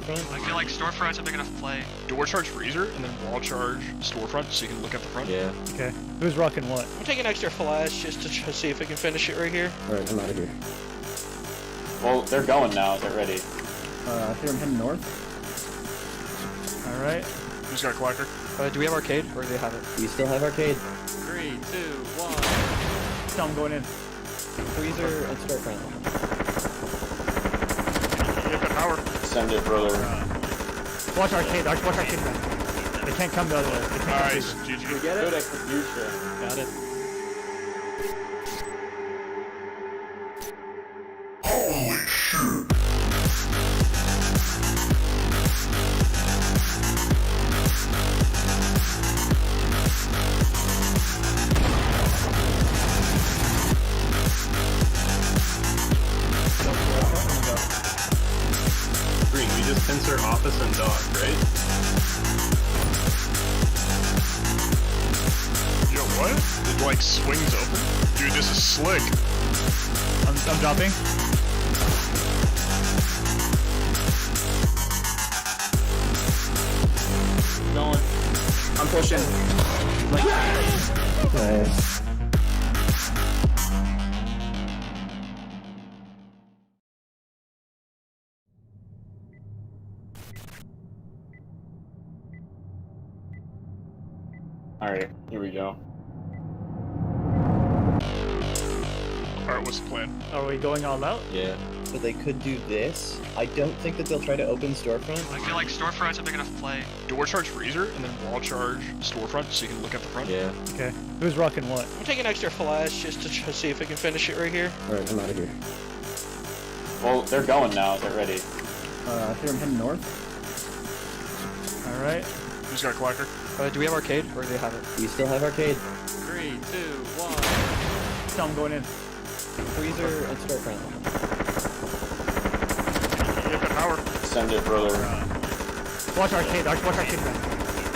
storefront? I feel like storefront's a big enough play. Door charge freezer and then wall charge storefront so you can look at the front. Yeah. Okay. Who's rocking what? I'm taking extra flash just to see if I can finish it right here. Alright, I'm out of here. Well, they're going now. They're ready. Here I'm heading north. All right. Who's got Quacker? Do we have arcade or do they have it? We still have arcade. 3, 2, 1. So I'm going in. Freezer and storefront. Hit the power. Send it, brother. Watch arcade. Watch arcade. They can't come the other way. They can't come Nice. through. GG. Good execution. Got it. Green, we just pincer office and dog, right? Yo, what? It like swings open? Dude, this is slick. I'm dropping. Going. I'm pushing. Nice. Alright, here we go. Alright, what's the plan? Are we going all out? Yeah. So they could do this. I don't think that they'll try to open storefront. I feel like storefront's a big enough play. Door charge freezer and then wall charge storefront so you can look at the front. Yeah. Okay. Who's rocking what? I'm taking extra flash just to see if I can finish it right here. Alright, I'm out of here. Well, they're going now. They're ready. Here I'm heading north. All right. Who's got Quacker? Do we have arcade or do they have it? We still have arcade. 3, 2, 1. So I'm going in. Freezer and storefront. Hit the power. Send it, brother. Watch arcade. Watch arcade.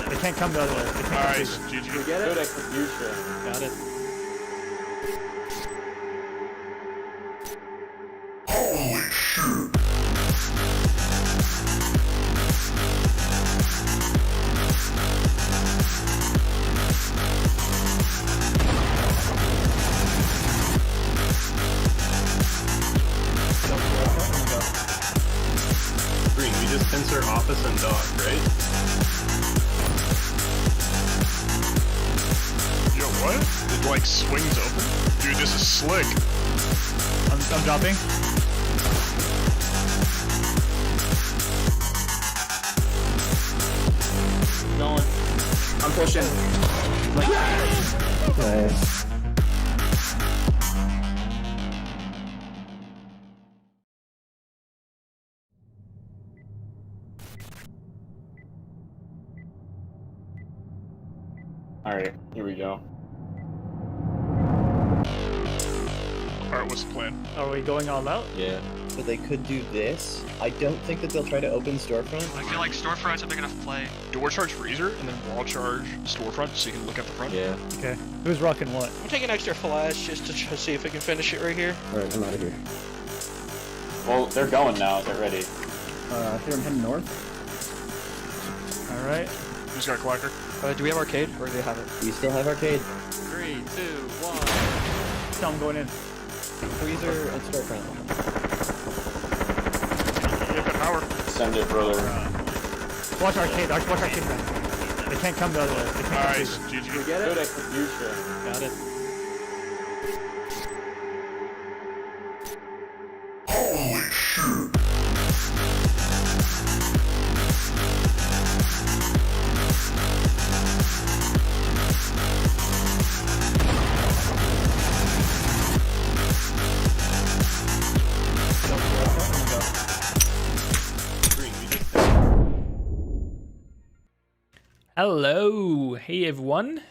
They can't come the other way. They can't come Nice. through. GG. Good execution. Got it. Green, we just pincer office and dog, right? Yo, what? It like swings open? Dude, this is slick. I'm dropping. Going. I'm pushing. Nice. Alright, here we go. Alright, what's the plan? Are we going all out? Yeah. So they could do this. I don't think that they'll try to open storefront. I feel like storefront's a big enough play. Door charge freezer and then wall charge storefront so you can look at the front. Yeah. Okay. Who's rocking what? I'm taking extra flash just to see if I can finish it right here. Alright, I'm out of here. Well, they're going now. They're ready. Here I'm heading north. All right. Who's got Quacker? Do we have arcade or do they have it? We still have arcade. 3, 2, 1. So I'm going in. Freezer and storefront. Hit the power. Send it, brother. Watch arcade. Watch arcade. They can't come the other way. They can't come Nice. through. GG. Good execution. Got it. Green, we just Hello, hey everyone.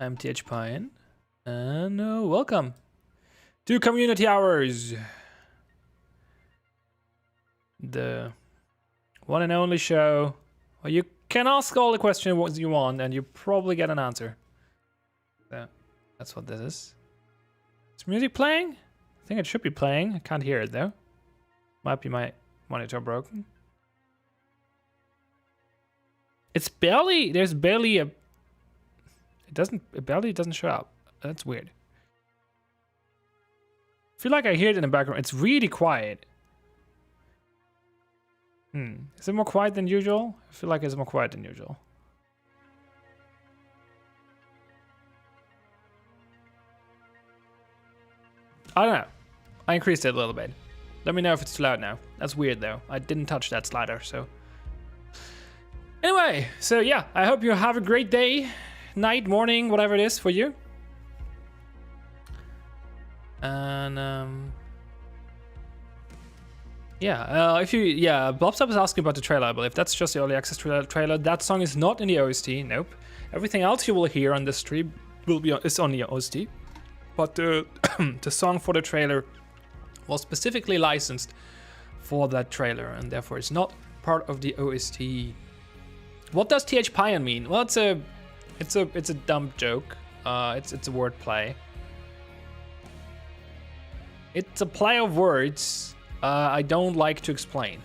I'm TH Pine, and welcome to Community Hours, the one and only show where you can ask all the questions you want, and you probably get an answer. So that's what this is. Is music playing? I think it should be playing. I can't hear it though. Might be my monitor broken. It's barely, there's barely a, it barely doesn't show up. That's weird. I feel like I hear it in the background. It's really quiet. Is it more quiet than usual? I feel like it's more quiet than usual. I don't know. I increased it a little bit. Let me know if it's too loud now. That's weird though. I didn't touch that slider, so. Anyway, so yeah, I hope you have a great day, night, morning, whatever it is for you. And yeah, if you, Blobstop is asking about the trailer, I believe. That's just the early access trailer. That song is not in the OST, nope. Everything else you will hear on the stream will be is on the OST. But the song for the trailer was specifically licensed for that trailer, and therefore it's not part of the OST. What does TH Pion mean? Well, it's a dumb joke. It's a word play. It's a play of words. I don't like to explain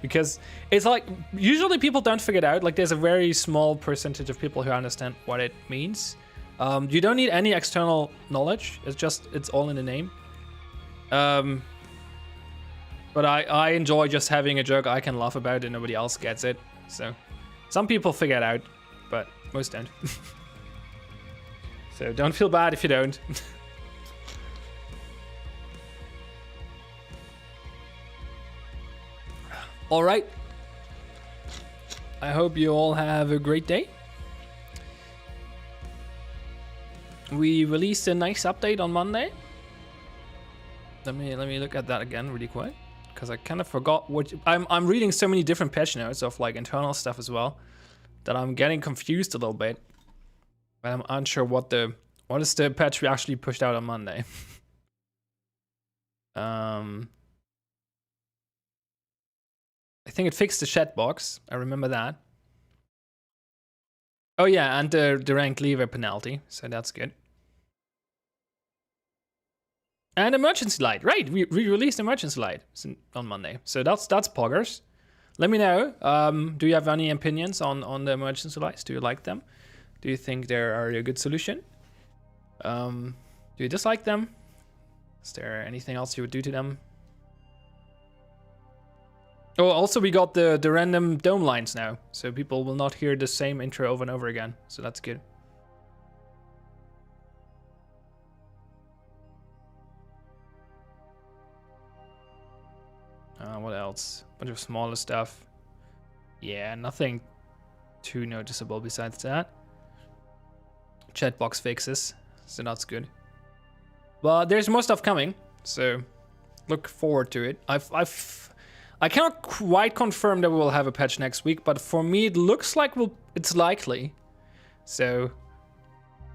because it's like usually people don't figure it out. Like there's a very small percentage of people who understand what it means. You don't need any external knowledge. It's all in the name. But I enjoy just having a joke I can laugh about and nobody else gets it. So some people figure it out, but most don't. So don't feel bad if you don't. All right. I hope you all have a great day. We released a nice update on Monday. Let me look at that again really quick, because I kind of forgot what I'm reading so many different patch notes of like internal stuff as well that I'm getting confused a little bit. But I'm unsure what is the patch we actually pushed out on Monday. I think it fixed the chat box. I remember that. Oh yeah, and the ranked lever penalty, so that's good. And emergency light, right? We released emergency light on Monday, so that's poggers. Let me know. Do you have any opinions on the emergency lights? Do you like them? Do you think they are a good solution? Do you dislike them? Is there anything else you would do to them? Oh, also we got the random dome lines now, so people will not hear the same intro over and over again, so that's good. What else? Bunch of smaller stuff. Yeah, nothing too noticeable besides that. Chat box fixes, so that's good. But there's more stuff coming, so look forward to it. I cannot quite confirm that we will have a patch next week, but for me it looks like it's likely. So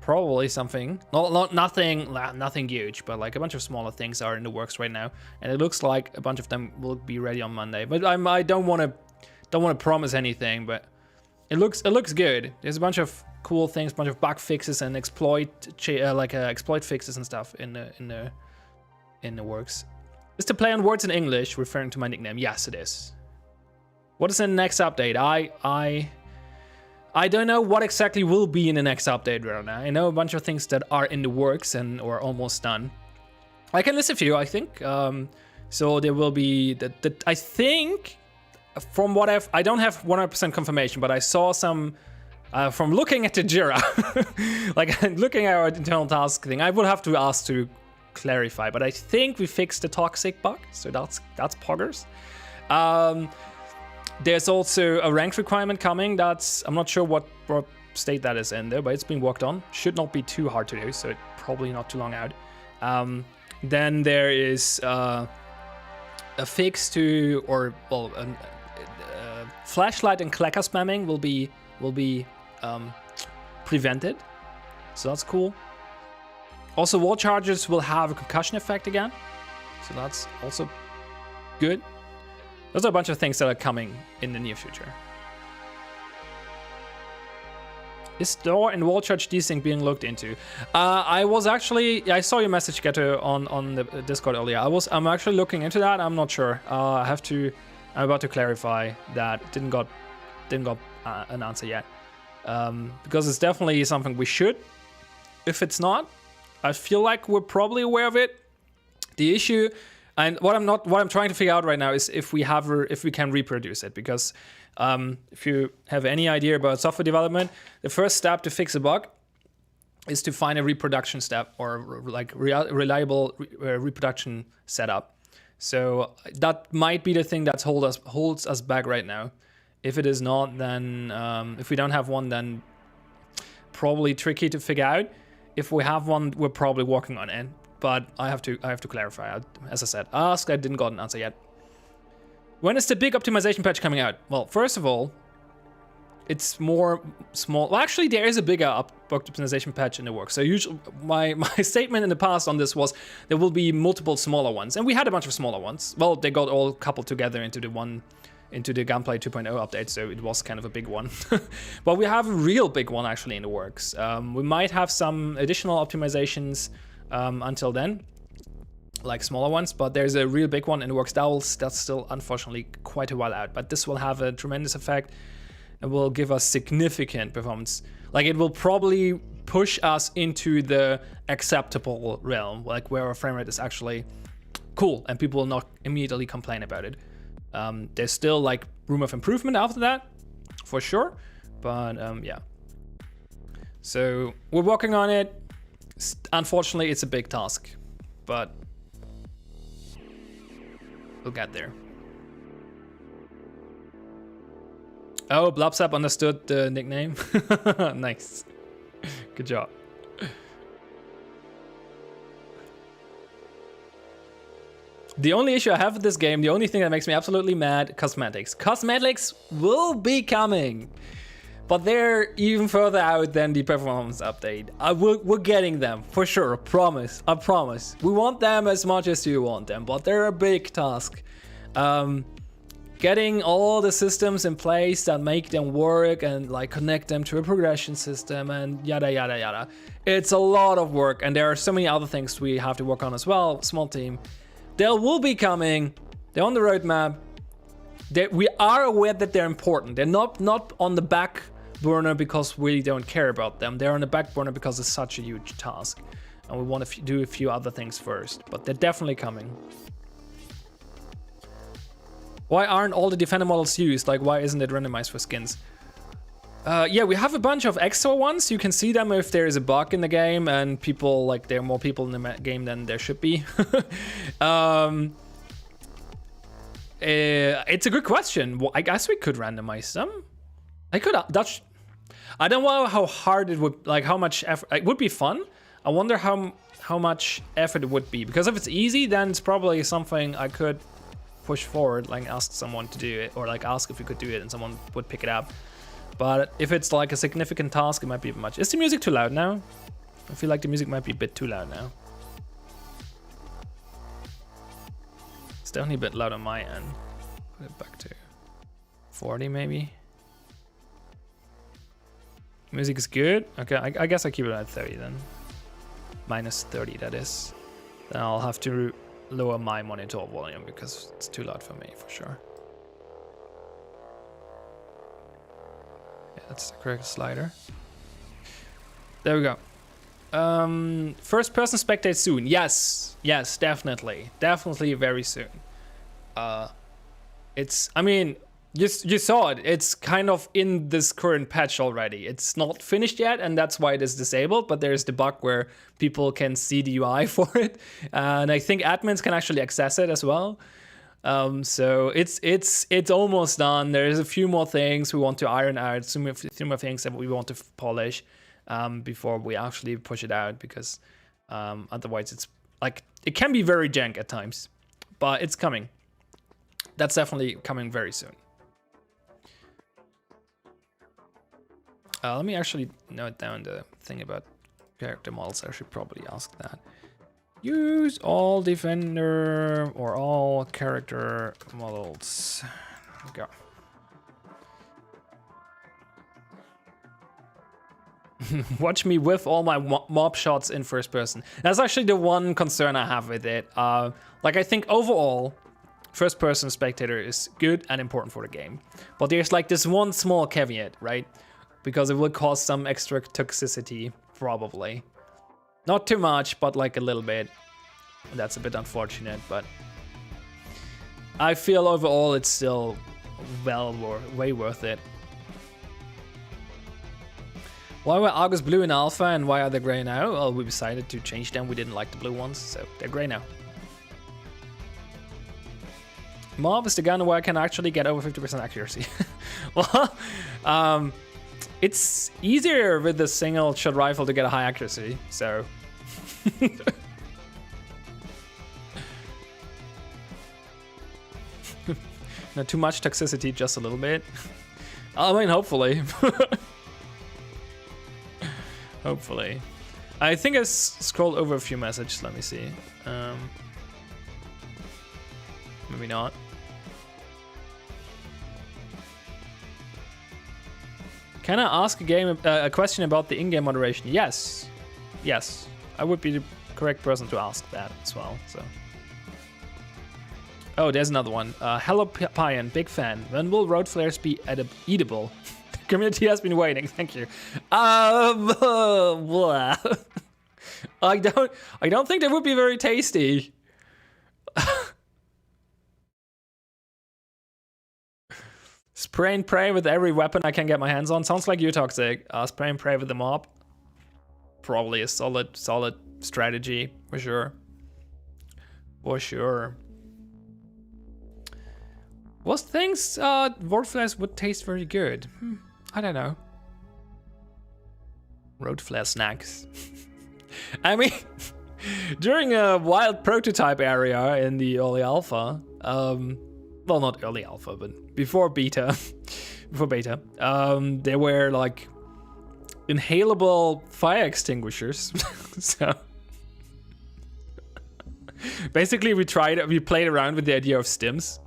probably something, nothing huge, but like a bunch of smaller things are in the works right now, and it looks like a bunch of them will be ready on Monday. But I don't want to promise anything, but it looks good. There's a bunch of cool things, bunch of bug fixes and exploit fixes and stuff in the works. Is to play on words in English referring to my nickname? Yes, it is. What is the next update? I don't know what exactly will be in the next update right now. I know a bunch of things that are in the works and or almost done. I can list a few, I think. So there will be I think from what I don't have 100% confirmation, but I saw some from looking at the Jira, like looking at our internal task thing. I would have to ask to clarify, but I think we fixed the toxic bug, so that's poggers. There's also a rank requirement coming. I'm not sure what state that is in there, but it's being worked on. Should not be too hard to do, so it's probably not too long out. Then there is a fix to, flashlight and clacker spamming will be prevented, so that's cool. Also, wall chargers will have a concussion effect again, so that's also good. Those are a bunch of things that are coming in the near future. Is door and wall charge desync being looked into? I saw your message, Geto, on the Discord earlier. I'm actually looking into that. I'm not sure. I'm about to clarify that. Didn't got didn't got an answer yet. Because it's definitely something we should. If it's not, I feel like we're probably aware of it. The issue, and what I'm trying to figure out right now is if we can reproduce it. Because if you have any idea about software development, the first step to fix a bug is to find a reproduction step or like reliable reproduction setup. So that might be the thing that holds us back right now. If it is not, then if we don't have one, then probably tricky to figure out. If we have one, we're probably working on it. But I have to clarify. As I said, I didn't got an answer yet. When is the big optimization patch coming out? Well, first of all, it's more small. Well, actually, there is a bigger bug optimization patch in the works. So usually, my statement in the past on this was there will be multiple smaller ones, and we had a bunch of smaller ones. Well, they got all coupled together into the Gunplay 2.0 update, so it was kind of a big one. But we have a real big one actually in the works. We might have some additional optimizations until then, like smaller ones, but there's a real big one in the works. That's still unfortunately quite a while out, but this will have a tremendous effect. It will give us significant performance. Like it will probably push us into the acceptable realm, like where our frame rate is actually cool and people will not immediately complain about it. There's still like room of improvement after that, for sure. But yeah. So we're working on it. Unfortunately, it's a big task, but we'll get there. Oh, Blobsap understood the nickname. Nice. Good job. The only issue I have with this game, the only thing that makes me absolutely mad, cosmetics. Cosmetics will be coming, but they're even further out than the performance update. We're getting them, for sure, promise, I promise. We want them as much as you want them, but they're a big task. Getting all the systems in place that make them work and like connect them to a progression system and yada yada yada. It's a lot of work, and there are so many other things we have to work on as well. Small team. They will be coming. They're on the roadmap. We are aware that they're important. They're not on the back burner because we don't care about them. They're on the back burner because it's such a huge task, and we want to do a few other things first. But they're definitely coming. Why aren't all the Defender models used? Like, why isn't it randomized for skins? Yeah, we have a bunch of extra ones. You can see them if there is a bug in the game and people, like, there are more people in the game than there should be. It's a good question. Well, I guess we could randomize them. I could. I don't know how hard it would, like, how much effort. It would be fun. I wonder how much effort it would be. Because if it's easy, then it's probably something I could push forward, like ask someone to do it, or like ask if we could do it and someone would pick it up. But if it's like a significant task, it might be a bit much. Is the music too loud now? I feel like the music might be a bit too loud now. It's definitely a bit loud on my end. Put it back to 40 maybe. Music is good. Okay, I guess I keep it at 30 then. Minus 30, that is. Then I'll have to lower my monitor volume because it's too loud for me, for sure. Yeah, that's the correct slider. There we go. First person spectate soon. Yes, definitely very soon. I mean, you saw it. It's kind of in this current patch already. It's not finished yet, and that's why it is disabled. But there's the bug where people can see the UI for it, and I think admins can actually access it as well. So it's almost done. There's a few more things we want to iron out. Some more things that we want to polish before we actually push it out. Because otherwise, it's like it can be very jank at times. But it's coming. That's definitely coming very soon. Let me actually note down the thing about character models. I should probably ask that. Use all defender or all character models. Go. Watch me whiff all my mob shots in first person. That's actually the one concern I have with it. Like, I think overall, first-person spectator is good and important for the game. But there's like this one small caveat, right? Because it will cause some extra toxicity, probably. Not too much, but like a little bit. That's a bit unfortunate, but I feel overall it's still way worth it. Why were Argus blue in alpha and why are they gray now? Well, we decided to change them. We didn't like the blue ones, so they're gray now. Mob is the gun where I can actually get over 50% accuracy. Well, it's easier with the single shot rifle to get a high accuracy, so. Not too much toxicity, just a little bit. I mean, hopefully. Hopefully. I think I scrolled over a few messages. Let me see. Maybe not. Can I ask a question about the in-game moderation? Yes. Yes. I would be the correct person to ask that as well. So. Oh, there's another one. Hello, Pion, big fan. When will road flares be eatable? The community has been waiting. Thank you. I don't think they would be very tasty. Spray and pray with every weapon I can get my hands on. Sounds like you, Toxic. Spray and pray with the mob. Probably a solid strategy for sure. For sure. Was things road flares would taste very good? I don't know. Road flare snacks. I mean, during a wild prototype area in the early alpha, well, not early alpha, but before beta, there were like inhalable fire extinguishers. So basically, we played around with the idea of stims.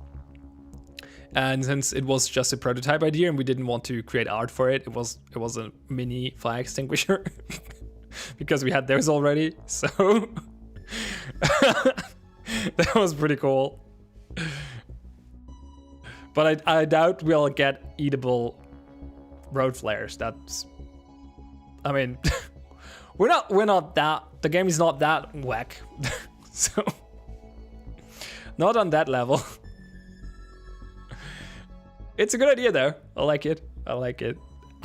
And since it was just a prototype idea and we didn't want to create art for it, it was a mini fire extinguisher because we had those already. So that was pretty cool. But I doubt we'll get eatable road flares. That's, I mean, we're not that, the game is not that whack. So not on that level. It's a good idea though. I like it.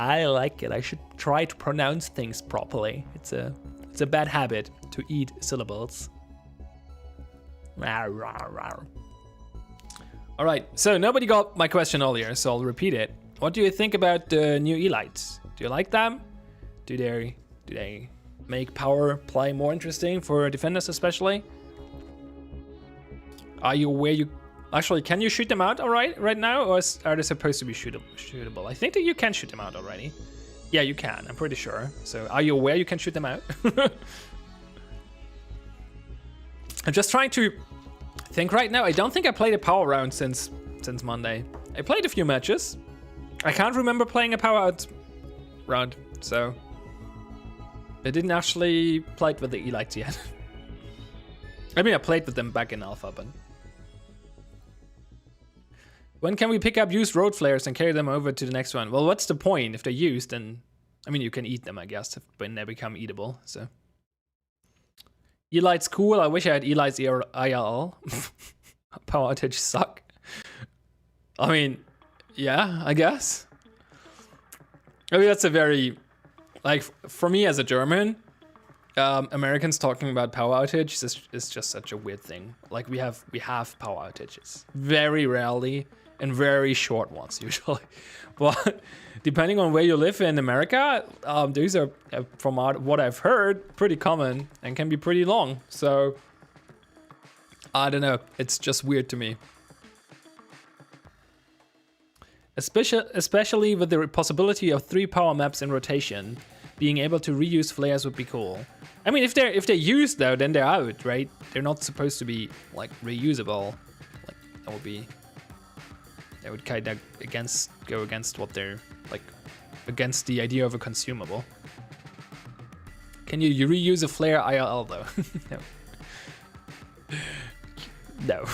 I should try to pronounce things properly. It's a bad habit to eat syllables. All right, so nobody got my question earlier, so I'll repeat it. What do you think about the new Elites? Do you like them? Do they make power play more interesting for defenders especially? Are you aware you actually can you shoot them out right now, or are they supposed to be shootable? I think that you can shoot them out already. Yeah, you can. I'm pretty sure. So, are you aware you can shoot them out? I'm just trying to think right now. I don't think I played a power round since Monday. I played a few matches. I can't remember playing a power out round, so I didn't actually play with the Elites yet. I mean, I played with them back in Alpha, but when can we pick up used road flares and carry them over to the next one? Well, what's the point? If they're used, then I mean, you can eat them, I guess, when they become eatable. So Elite's cool. I wish I had Elite's IRL. Power outage suck. I mean, yeah, I guess. I mean, that's a very, like, for me as a German, Americans talking about power outage is just such a weird thing. Like, we have power outages very rarely and very short ones usually. But depending on where you live in America, these are, from what I've heard, pretty common and can be pretty long. So I don't know. It's just weird to me. Especially with the possibility of 3 power maps in rotation, being able to reuse flares would be cool. I mean, if they're used though, then they're out, right? They're not supposed to be like reusable. Like that would kind of go against what they're like, against the idea of a consumable. Can you reuse a flare IRL though? No. No.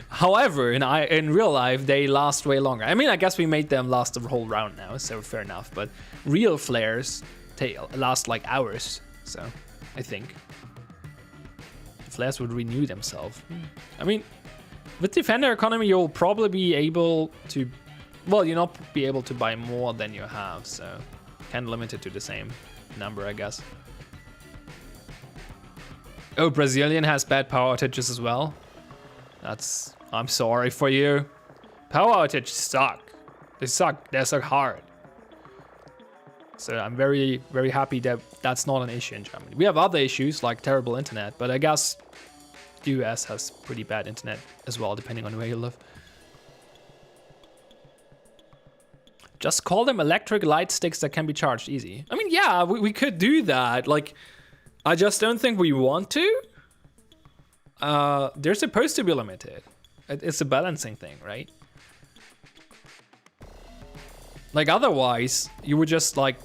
However, in real life, they last way longer. I mean, I guess we made them last the whole round now, so fair enough. But real flares last like hours, so I think the flares would renew themselves. I mean, with Defender economy, you'll probably be able to, well, you'll not be able to buy more than you have, so kind of limit it to the same number, I guess. Oh, Brazilian has bad power outages as well. I'm sorry for you. Power outages suck. They suck. They suck hard. So I'm very, very happy that that's not an issue in Germany. We have other issues like terrible internet, but I guess the US has pretty bad internet as well, depending on where you live. Just call them electric light sticks that can be charged easy. I mean, yeah, we could do that. Like, I just don't think we want to. They're supposed to be limited. It's a balancing thing, right? Like, otherwise, you would just, like,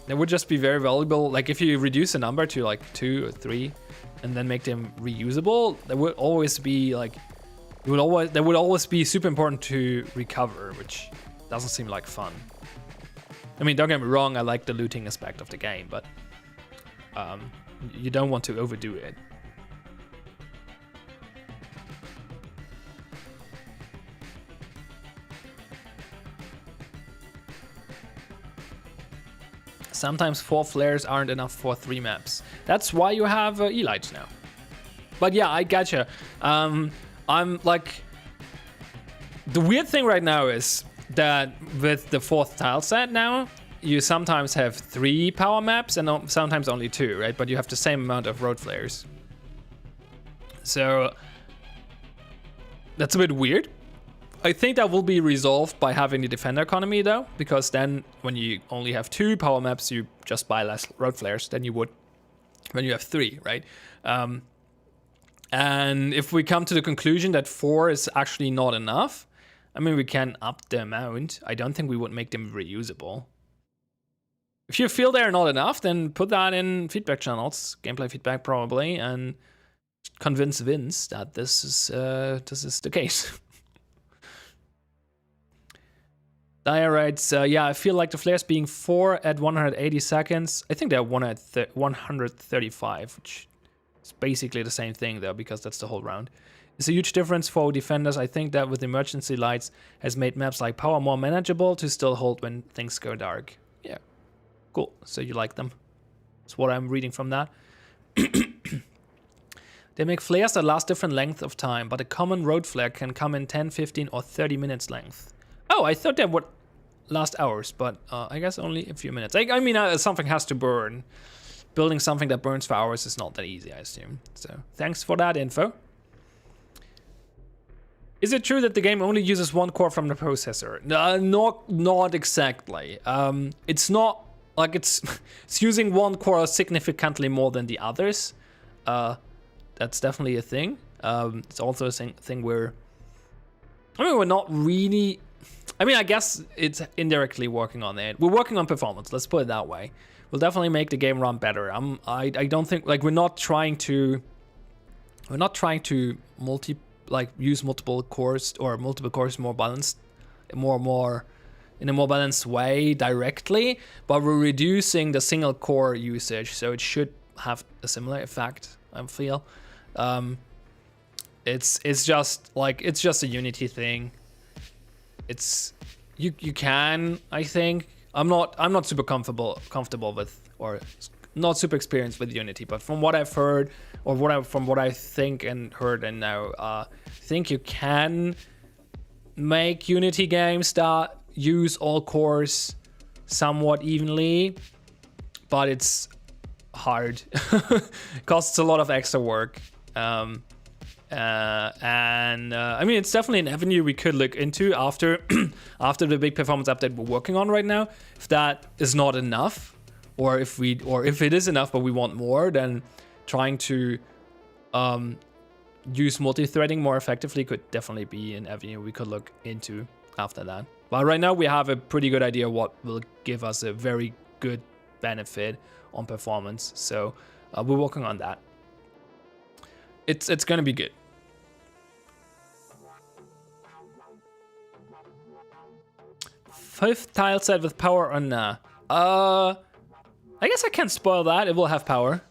they would just be very valuable. Like, if you reduce a number to, like, 2 or 3 and then make them reusable, there would always be, like, they would always be super important to recover, which doesn't seem like fun. I mean, don't get me wrong, I like the looting aspect of the game, but you don't want to overdo it. Sometimes 4 flares aren't enough for 3 maps. That's why you have Elites now. But yeah, I gotcha. I'm like, the weird thing right now is that with the 4th tile set now, you sometimes have 3 power maps and sometimes only 2, right? But you have the same amount of road flares. So that's a bit weird. I think that will be resolved by having the Defender economy though, because then when you only have 2 power maps, you just buy less road flares than you would when you have 3, right? And if we come to the conclusion that 4 is actually not enough, I mean, we can up the amount. I don't think we would make them reusable. If you feel they're not enough, then put that in feedback channels, gameplay feedback probably, and convince Vince that this is the case. Dia writes, yeah, I feel like the flares being 4 at 180 seconds. I think they're 135, which is basically the same thing though, because that's the whole round. It's a huge difference for defenders. I think that with emergency lights has made maps like Power more manageable to still hold when things go dark. Yeah, cool. So you like them. That's what I'm reading from that. They make flares that last different length of time, but a common road flare can come in 10, 15 or 30 minutes length. Oh, I thought that would last hours, but I guess only a few minutes. I mean, something has to burn. Building something that burns for hours is not that easy, I assume. So thanks for that info. Is it true that the game only uses 1 core from the processor? Not exactly. It's not like it's using 1 core significantly more than the others. That's definitely a thing. It's also a thing where, I mean, we're not really. I mean, I guess it's indirectly working on it. We're working on performance. Let's put it that way. We'll definitely make the game run better. I don't think, like, we're not trying to use multiple cores or multiple cores more balanced, more in a more balanced way directly, but we're reducing the single core usage, so it should have a similar effect, I feel. It's just a Unity thing. It's you can, I think. I'm not super comfortable with, or not super experienced with Unity, but from what I've heard, or from what I think and heard and now, I think you can make Unity games that use all cores somewhat evenly, but it's hard. It costs a lot of extra work. I mean, it's definitely an avenue we could look into after after the big performance update we're working on right now. If that is not enough, or if it is enough but we want more, then trying to use multi-threading more effectively could definitely be an avenue we could look into after that. But right now we have a pretty good idea what will give us a very good benefit on performance, so we're working on that. It's gonna be good. Fifth tile set with power or nah? I guess I can't spoil that. It will have power.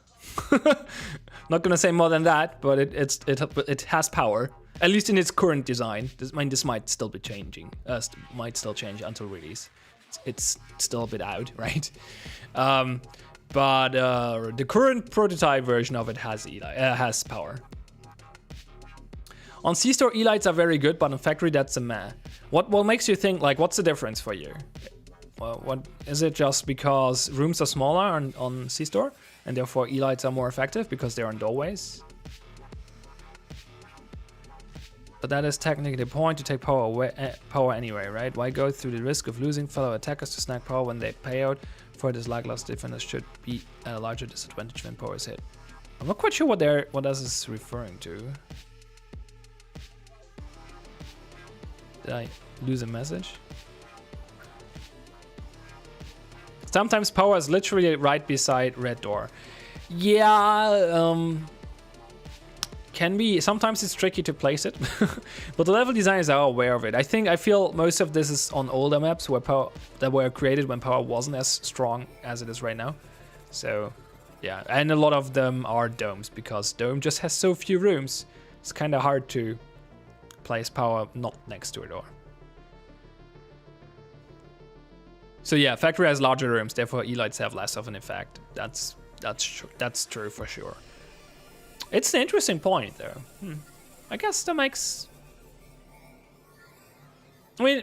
Not gonna say more than that, but it has power. At least in its current design. This might still be changing. Might still change until release. It's still a bit out, right? But the current prototype version of it has power. On C-Store, E-Lights are very good, but on Factory, that's a meh. What makes you think, like, what's the difference for you? Well, what is it just because rooms are smaller on C-Store, and therefore E-Lights are more effective because they're on doorways? But that is technically the point, to take power anyway, right? Why go through the risk of losing fellow attackers to snag power when they pay out for this? Lackluster defenders should be at a larger disadvantage when power is hit. I'm not quite sure what this is referring to. Did I lose a message? Sometimes power is literally right beside red door. Yeah, can be. Sometimes it's tricky to place it, but the level designers are aware of it. I feel most of this is on older maps that were created when power wasn't as strong as it is right now. So, yeah, and a lot of them are domes because dome just has so few rooms. It's kind of hard to place power not next to a door. So yeah, Factory has larger rooms, therefore E-Lights have less of an effect. That's true for sure. It's an interesting point though. I guess that makes... I mean,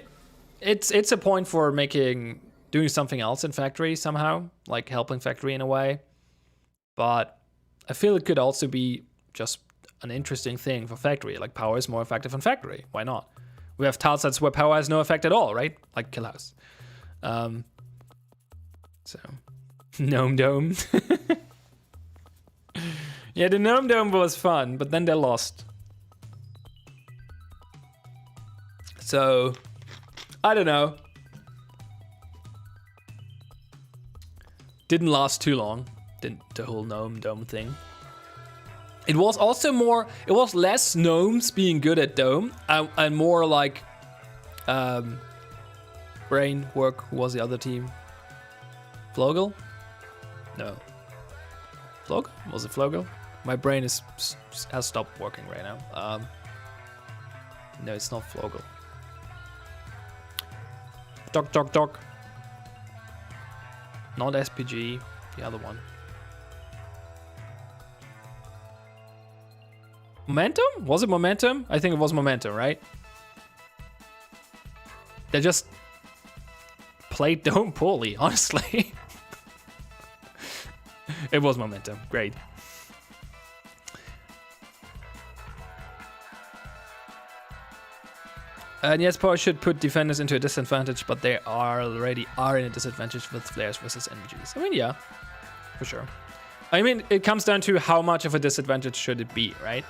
it's a point for doing something else in Factory somehow, like helping Factory in a way. But I feel it could also be just an interesting thing for Factory. Like, power is more effective in Factory. Why not? We have tile sets where power has no effect at all, right? Like Kill House. So, Gnome Dome. Yeah, the Gnome Dome was fun, but then they lost. So, I don't know. Didn't last too long, the whole Gnome Dome thing. It was also it was less gnomes being good at Dome and more like brain work. Who was the other team? Flogel? No. Flog? Was it Flogel? My brain has stopped working right now. No, it's not Flogel. Doc. Not SPG, the other one. Momentum? Was it Momentum? I think it was Momentum, right? They just played Dome poorly, honestly. It was Momentum. Great. And yes, power should put defenders into a disadvantage, but they already are in a disadvantage with flares versus NVGs. I mean, yeah, for sure. I mean, it comes down to how much of a disadvantage should it be, right?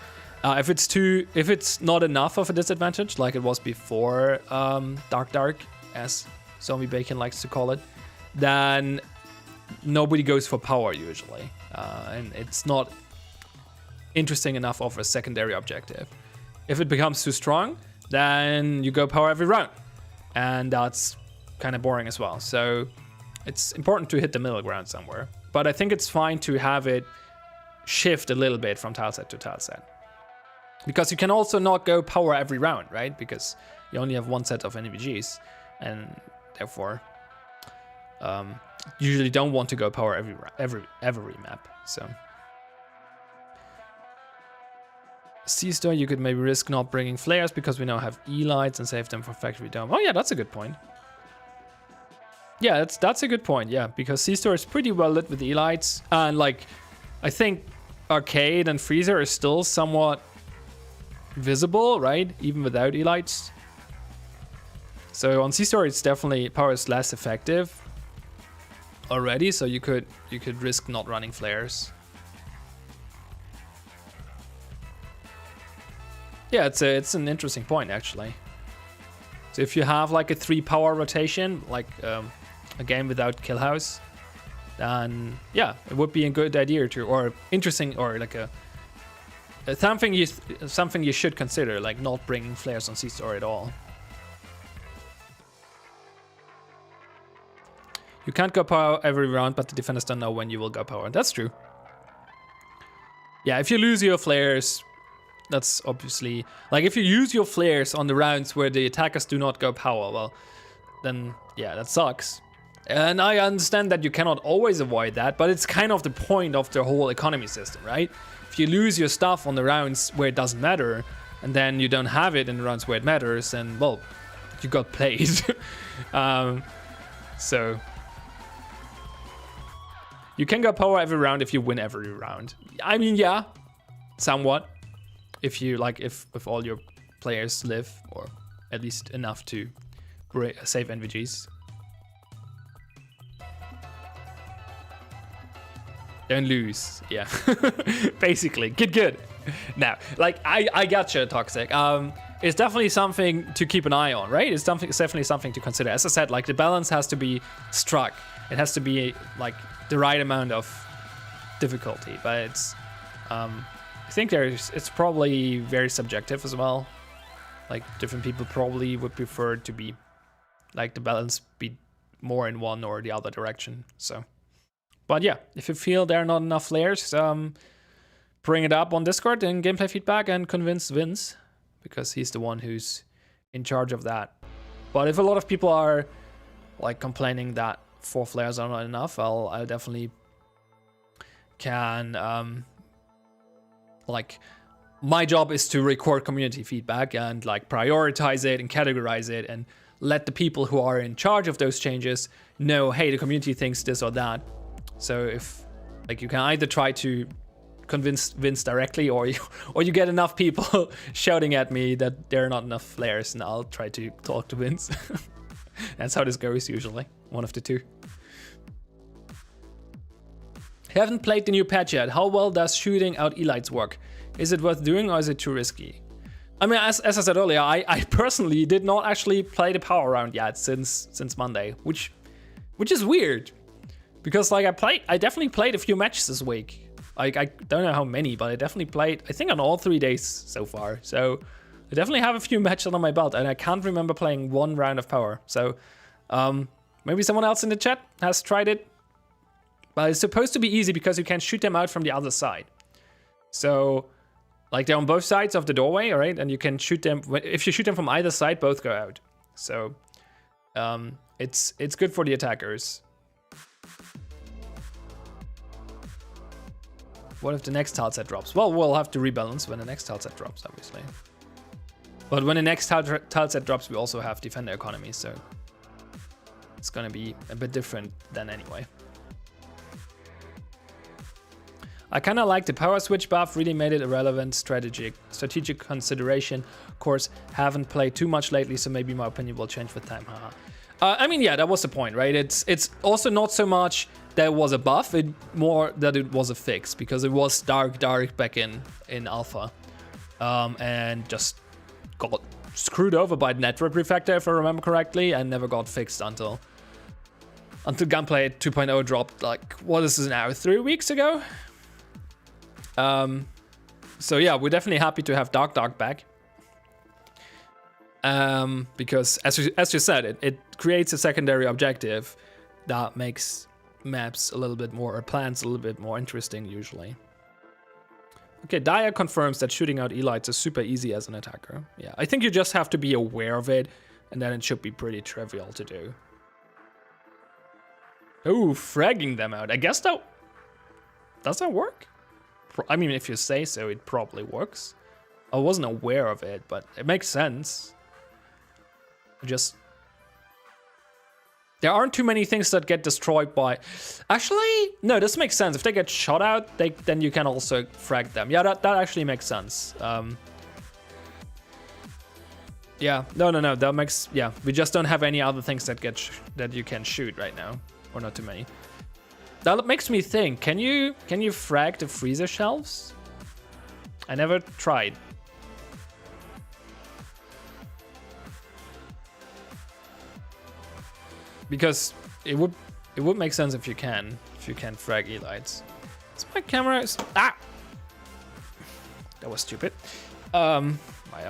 If it's not enough of a disadvantage, like it was before Dark, as Zombie Bacon likes to call it, then nobody goes for power usually, and it's not interesting enough of a secondary objective. If it becomes too strong, then you go power every round, and that's kind of boring as well. So it's important to hit the middle ground somewhere, but I think it's fine to have it shift a little bit from tile set to tile set, because you can also not go power every round, right? Because you only have one set of NVGs, and therefore usually don't want to go power every map. So C-Store, you could maybe risk not bringing flares because we now have E-Lights and save them for Factory Dome. Oh yeah, that's a good point. Yeah, that's a good point. Yeah, because C-Store is pretty well lit with E-Lights, and like I think Arcade and Freezer are still somewhat visible, right? Even without E-Lights. So on C-Store, it's definitely power is less effective already, so you could risk not running flares. Yeah, it's an interesting point actually. So if you have like a 3 power rotation, like a game without Kill House, then yeah, it would be a good idea to, or interesting, or like something you should consider, like not bringing flares on C-Store at all. You can't go power every round, but the defenders don't know when you will go power. That's true. Yeah, if you lose your flares, that's obviously... Like, if you use your flares on the rounds where the attackers do not go power, well, then, yeah, that sucks. And I understand that you cannot always avoid that, but it's kind of the point of the whole economy system, right? If you lose your stuff on the rounds where it doesn't matter, and then you don't have it in the rounds where it matters, then, well, you got played. So... You can go power every round if you win every round. I mean, yeah, somewhat. If you like, if all your players live, or at least enough to save NVGs. Don't lose, yeah. Basically, get good. Now, like, I gotcha, Toxic. It's definitely something to keep an eye on, right? It's definitely something to consider. As I said, like, the balance has to be struck. It has to be like the right amount of difficulty, but it's I think it's probably very subjective as well. Like, different people probably would prefer to be like the balance be more in one or the other direction. So, but yeah, if you feel there are not enough layers, bring it up on Discord in gameplay feedback and convince Vince, because he's the one who's in charge of that. But if a lot of people are like complaining that 4 flares are not enough, I definitely can like, my job is to record community feedback and like prioritize it and categorize it and let the people who are in charge of those changes know, hey, the community thinks this or that. So if like, you can either try to convince Vince directly, or you get enough people shouting at me that there are not enough flares, and I'll try to talk to Vince. That's how this goes usually. One of the two. Haven't played the new patch yet. How well does shooting out elites work? Is it worth doing, or is it too risky? I mean, as I said earlier, I personally did not actually play the power round yet since Monday, which is weird, because like I definitely played a few matches this week. Like, I don't know how many, but I definitely played, I think, on all 3 days so far. So I definitely have a few matches on my belt, and I can't remember playing one round of power. So maybe someone else in the chat has tried it. But it's supposed to be easy because you can shoot them out from the other side. So, like, they're on both sides of the doorway, all right? And you can shoot them, if you shoot them from either side, both go out. So it's good for the attackers. What if the next tile set drops? Well, we'll have to rebalance when the next tile set drops, obviously. But when the next tile set drops, we also have defender economy, so it's gonna be a bit different then anyway. I kinda like the power switch buff, really made it a relevant strategic consideration. Of course, haven't played too much lately, so maybe my opinion will change with time, haha. I mean, yeah, that was the point, right? It's also not so much that it was a buff, it more that it was a fix, because it was dark back in alpha, and just got screwed over by the network refactor, if I remember correctly, and never got fixed until Gunplay 2.0 dropped, like, what is this now, 3 weeks ago? So yeah, we're definitely happy to have Dark back. Because as you said, it creates a secondary objective that makes maps a little bit more, or plans a little bit more interesting usually. Okay, Daya confirms that shooting out elites is super easy as an attacker. Yeah, I think you just have to be aware of it, and then it should be pretty trivial to do. Oh, fragging them out. I guess that... Does that work? I mean, if you say so, it probably works. I wasn't aware of it, but it makes sense. Just... There aren't too many things that get destroyed by... Actually, no, this makes sense. If they get shot out, then you can also frag them. Yeah, that actually makes sense. Yeah, no, that makes... Yeah, we just don't have any other things that you can shoot right now. Or not too many. That makes me think, can you frag the freezer shelves? I never tried. Because it would make sense if you can frag elites. Is my camera that was stupid. I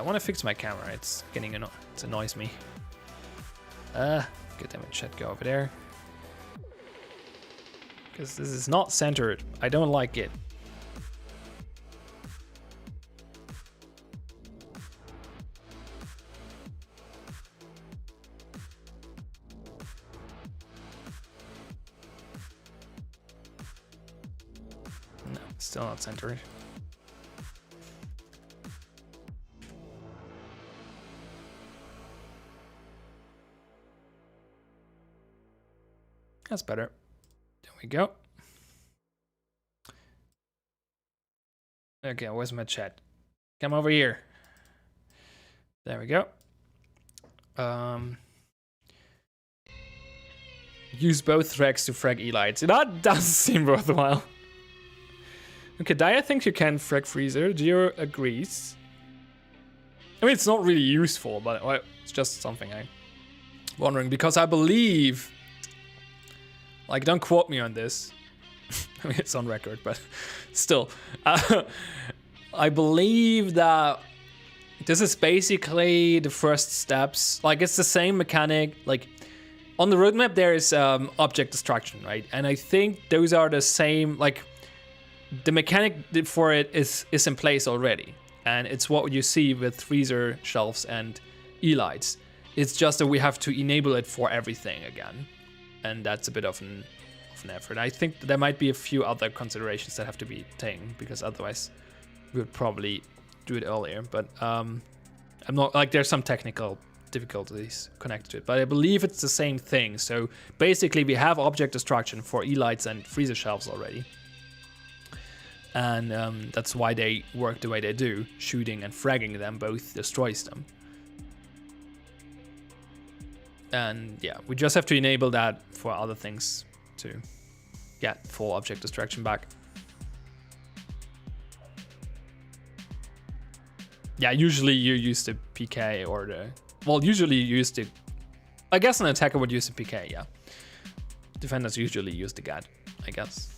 want to fix my camera. It's getting it annoys me. Good damn it, chat, go over there. Because this is not centered. I don't like it. No, still not centered. That's better. There we go. Okay, where's my chat? Come over here. There we go. Use both frags to frag elites. That does seem worthwhile. Okay, Dia thinks you can frag Freezer. Geo agrees. I mean, it's not really useful, but well, it's just something I'm wondering, because I believe, like, don't quote me on this. I mean, it's on record, but still. I believe that this is basically the first steps. Like, it's the same mechanic. Like, on the roadmap, there is object destruction, right? And I think those are the same, like, the mechanic for it is in place already. And it's what you see with freezer shelves and elites. It's just that we have to enable it for everything again. And that's a bit of an effort. I think there might be a few other considerations that have to be taken, because otherwise we would probably do it earlier. But I'm not, like, there's some technical difficulties connected to it, but I believe it's the same thing. So basically we have object destruction for elites and freezer shelves already. And that's why they work the way they do. Shooting and fragging them both destroys them. And yeah, we just have to enable that for other things to get full object destruction back. Yeah, usually you use the PK or the... Well, usually you use the... I guess an attacker would use the PK, yeah. Defenders usually use the GAD, I guess.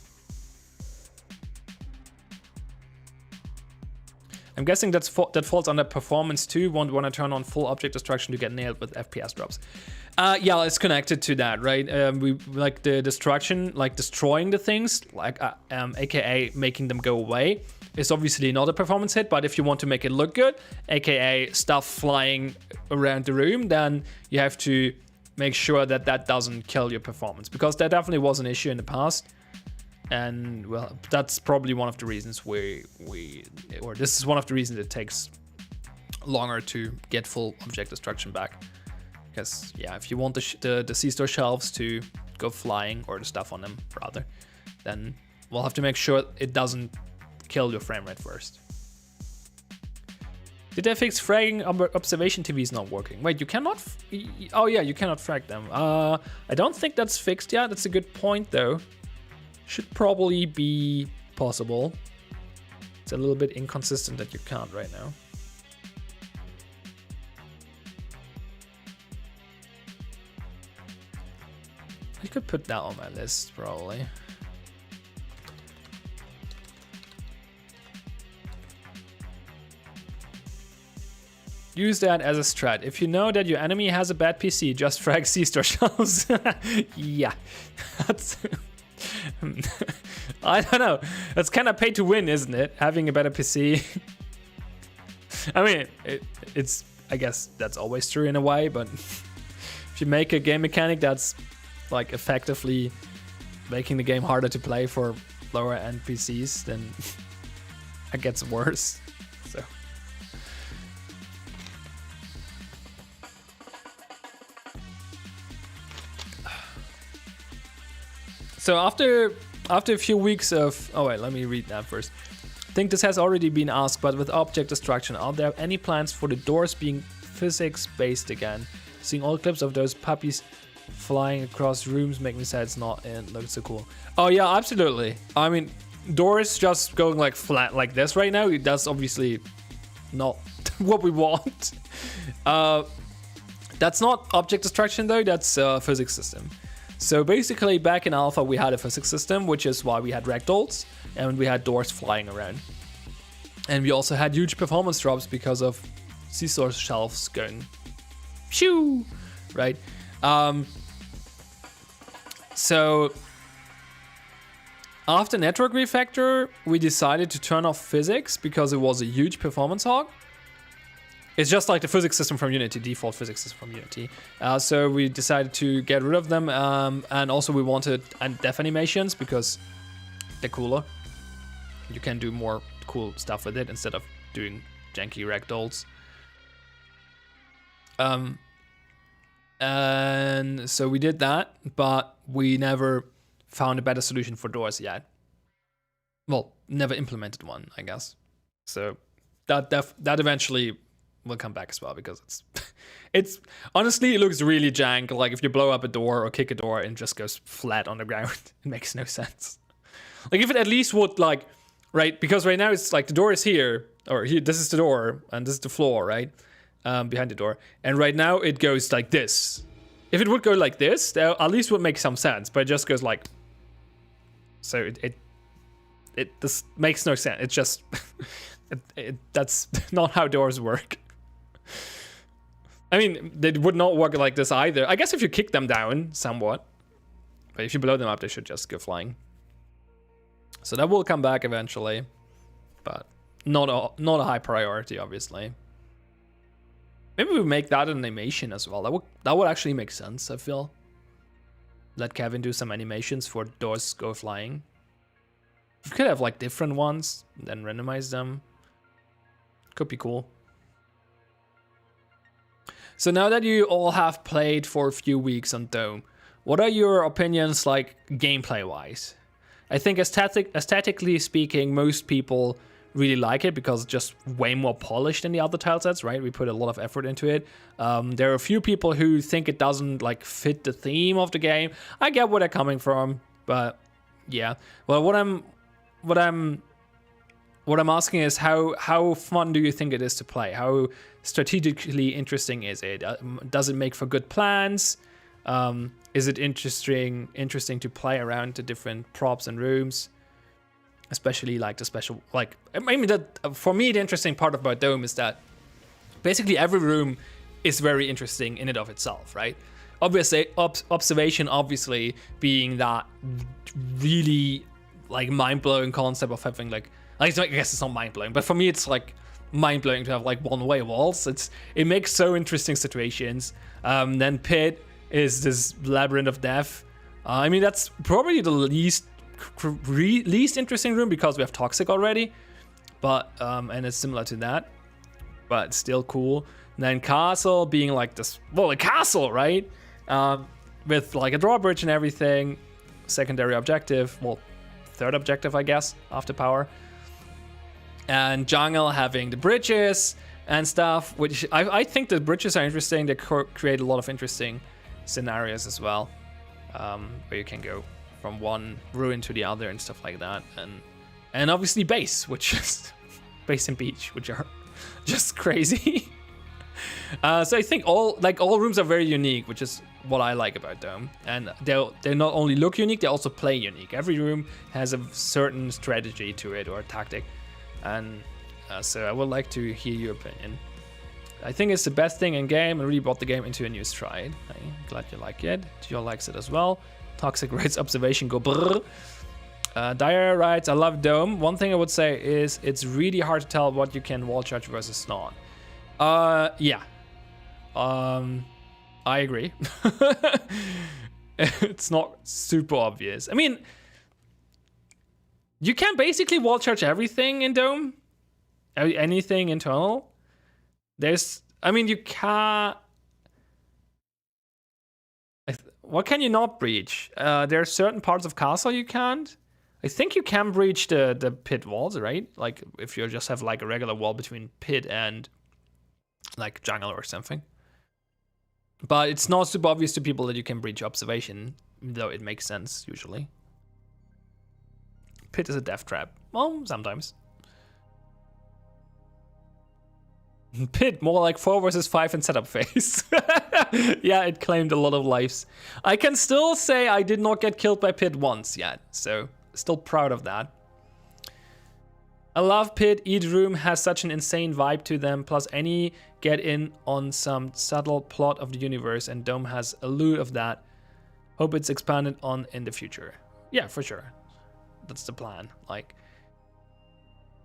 I'm guessing that falls under performance too. Won't want to turn on full object destruction to get nailed with FPS drops. Yeah, it's connected to that, right? We like the destruction, like destroying the things, like aka making them go away, is obviously not a performance hit. But if you want to make it look good, aka stuff flying around the room, then you have to make sure that that doesn't kill your performance, because that definitely was an issue in the past. And well, that's probably one of the reasons this is one of the reasons it takes longer to get full object destruction back. Because yeah, if you want the C-store shelves to go flying, or the stuff on them rather, then we'll have to make sure it doesn't kill your frame rate first. Did they fix fragging observation TVs not working? Wait, you cannot? Oh yeah, you cannot frag them. I don't think that's fixed yet. That's a good point though. Should probably be possible. It's a little bit inconsistent that you can't right now. I could put that on my list probably. Use that as a strat. If you know that your enemy has a bad PC, just frag C-store shelves. Yeah, that's... I don't know. That's kind of pay to win, isn't it? Having a better PC. I mean, it's. I guess that's always true in a way, but if you make a game mechanic that's like effectively making the game harder to play for lower end PCs, then it gets worse. So after a few weeks of... Oh wait, let me read that first. I think this has already been asked, but with object destruction, are there any plans for the doors being physics-based again? Seeing old clips of those puppies flying across rooms make me sad it's not in. Looks so cool. Oh yeah, absolutely. I mean, doors just going like flat like this right now, that's obviously not what we want. That's not object destruction though, that's a physics system. So basically back in alpha we had a physics system, which is why we had ragdolls and we had doors flying around. And we also had huge performance drops because of C-store shelves going shoo, right? So After Network Refactor, we decided to turn off physics because it was a huge performance hog. It's just like the physics system from Unity, default physics system from Unity. So we decided to get rid of them, and also we wanted death animations because they're cooler. You can do more cool stuff with it instead of doing janky ragdolls. And so we did that, but we never found a better solution for doors yet. Well, never implemented one, I guess. So that eventually will come back as well, because it's honestly, it looks really jank. Like if you blow up a door or kick a door and it just goes flat on the ground, it makes no sense. Like if it at least would like, right? Because right now it's like the door is here, or here, this is the door and this is the floor, right? Behind the door. And right now it goes like this. If it would go like this, that at least would make some sense, but it just goes like, so it just makes no sense. It's just, that's not how doors work. I mean, they would not work like this either. I guess if you kick them down somewhat, but if you blow them up, they should just go flying. So that will come back eventually, but not a high priority, obviously. Maybe we make that an animation as well. That would actually make sense, I feel. Let Kevin do some animations for doors go flying. You could have like different ones, then randomize them. Could be cool. So now that you all have played for a few weeks on Dome, what are your opinions like gameplay wise? I think aesthetically speaking, most people really like it because it's just way more polished than the other tile sets, right? We put a lot of effort into it. There are a few people who think it doesn't like fit the theme of the game. I get where they're coming from, but yeah. Well, what I'm asking is how fun do you think it is to play? How strategically interesting is it? Does it make for good plans? Is it interesting to play around the different props and rooms? Especially like the special, like, I mean, that for me, the interesting part about Dome is that basically every room is very interesting in and of itself, right? Obviously, observation, obviously, being that really like mind-blowing concept of having like I guess it's not mind-blowing, but for me, it's like mind-blowing to have like one-way walls. It makes so interesting situations. Then Pit is this labyrinth of death. I mean, that's probably the least interesting room because we have Toxic already, but and it's similar to that, but still cool. And then Castle being like this, well, a castle, right? With like a drawbridge and everything. Secondary objective, well, third objective, I guess, after power. And Jungle having the bridges and stuff, which I think the bridges are interesting. They create a lot of interesting scenarios as well, where you can go from one ruin to the other and stuff like that. And obviously base, which is base and beach, which are just crazy. So I think all rooms are very unique, which is what I like about Dome. And they not only look unique, they also play unique. Every room has a certain strategy to it or tactic. And so I would like to hear your opinion. I think it's the best thing in game and really brought the game into a new stride. I'm glad you like it. Gio likes it as well. Toxic writes observation go brrr. Dyer writes, I love Dome. One thing I would say is it's really hard to tell what you can wall charge versus not. Yeah. I agree. It's not super obvious. I mean, you can basically wall charge everything in Dome. Anything internal. I mean, you can't. What can you not breach? There are certain parts of Castle you can't. I think you can breach the pit walls, right? Like if you just have like a regular wall between pit and like jungle or something. But it's not super obvious to people that you can breach observation, though it makes sense usually. Pit is a death trap. Well, sometimes. Pit, more like 4 versus 5 in setup phase. Yeah, it claimed a lot of lives. I can still say I did not get killed by Pit once yet, so still proud of that. I love Pit. Each room has such an insane vibe to them, plus any get in on some subtle plot of the universe, and Dome has a loot of that. Hope it's expanded on in the future. Yeah, for sure. that's the plan. Like,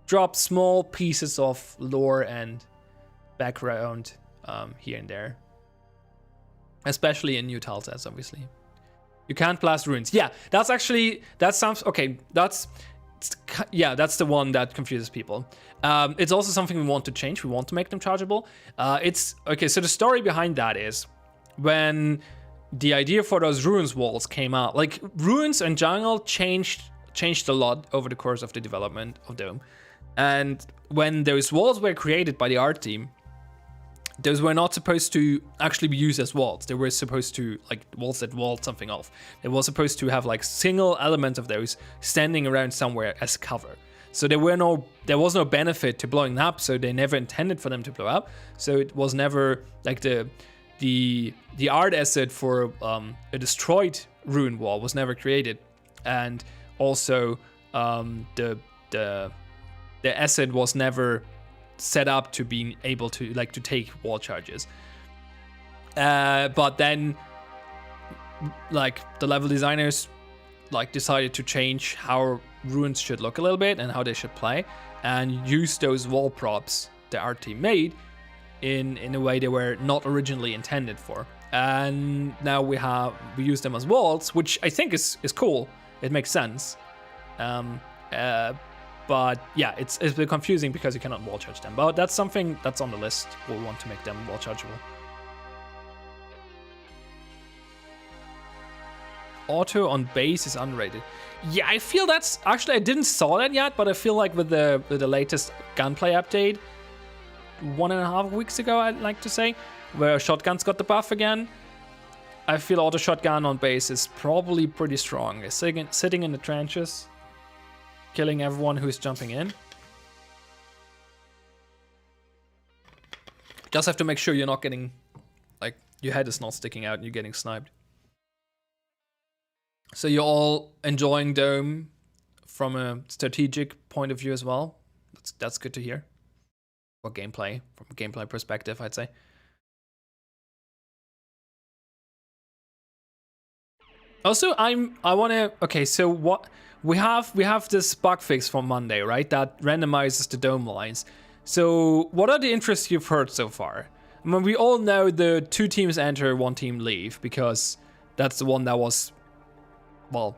drop small pieces of lore and background here and there, especially in new tilesets, obviously. You can't blast runes. Yeah, that sounds okay. That's the one that confuses people. It's also something we want to change. We want to make them chargeable. It's okay. So the story behind that is when the idea for those runes walls came out. Like, runes in general changed a lot over the course of the development of Dome. And when those walls were created by the art team, those were not supposed to actually be used as walls. They were supposed to, like, walls that walled something off. They were supposed to have, like, single elements of those standing around somewhere as cover. So there was no benefit to blowing them up, so they never intended for them to blow up. So it was never, like, the art asset for a destroyed rune wall was never created. And also the asset was never set up to being able to, like, to take wall charges. But then, like, the level designers, like, decided to change how runes should look a little bit and how they should play, and use those wall props the art team made in a way they were not originally intended for. And now we use them as walls, which I think is cool. It makes sense. But yeah, it's a bit confusing because you cannot wall charge them. But that's something that's on the list. We'll want to make them wall chargeable. Auto on base is underrated. Yeah, I feel that's actually, I didn't saw that yet, but I feel like with the latest gunplay update 1.5 weeks ago, I'd like to say, where shotguns got the buff again, I feel auto shotgun on base is probably pretty strong. It's sitting in the trenches, killing everyone who's jumping in. Just have to make sure you're not getting, like, your head is not sticking out and you're getting sniped. So you're all enjoying Dome from a strategic point of view as well. That's good to hear. Or gameplay, from a gameplay perspective, I'd say. Also, okay, so what we have this bug fix from Monday, right? That randomizes the Dome lines. So what are the interests you've heard so far? I mean, we all know the 2 teams enter, 1 team leave, because that's the one that was, well,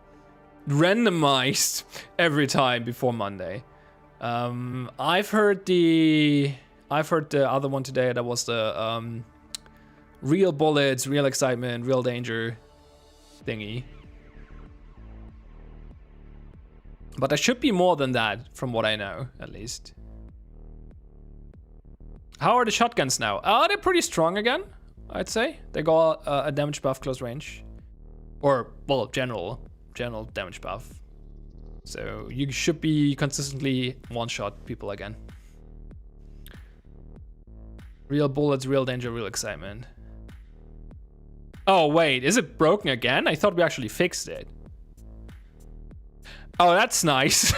randomized every time before Monday. I've heard the other one today. That was the real bullets, real excitement, real danger thingy. But there should be more than that, from what I know, at least. How are the shotguns now? They're pretty strong again, I'd say. They got a damage buff close range. Or, well, general damage buff. So you should be consistently one-shot people again. Real bullets, real danger, real excitement. Oh, wait, is it broken again? I thought we actually fixed it. Oh, that's nice.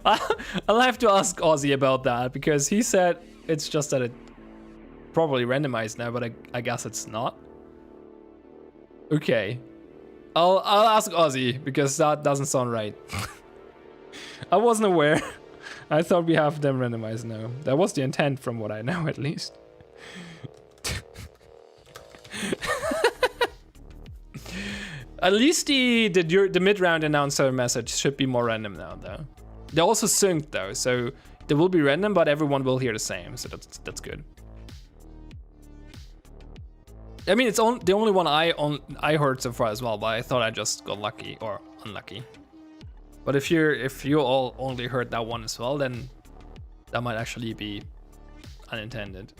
I'll have to ask Ozzy about that, because he said it's just that it probably randomized now, but I guess it's not. Okay. I'll ask Ozzy, because that doesn't sound right. I wasn't aware. I thought we have them randomized now. That was the intent from what I know, at least. At least the mid-round announcer message should be more random now, though. They're also synced, though, so they will be random, but everyone will hear the same, so that's good. I mean, it's the only one I heard so far as well, but I thought I just got lucky or unlucky. But if you all only heard that one as well, then that might actually be unintended.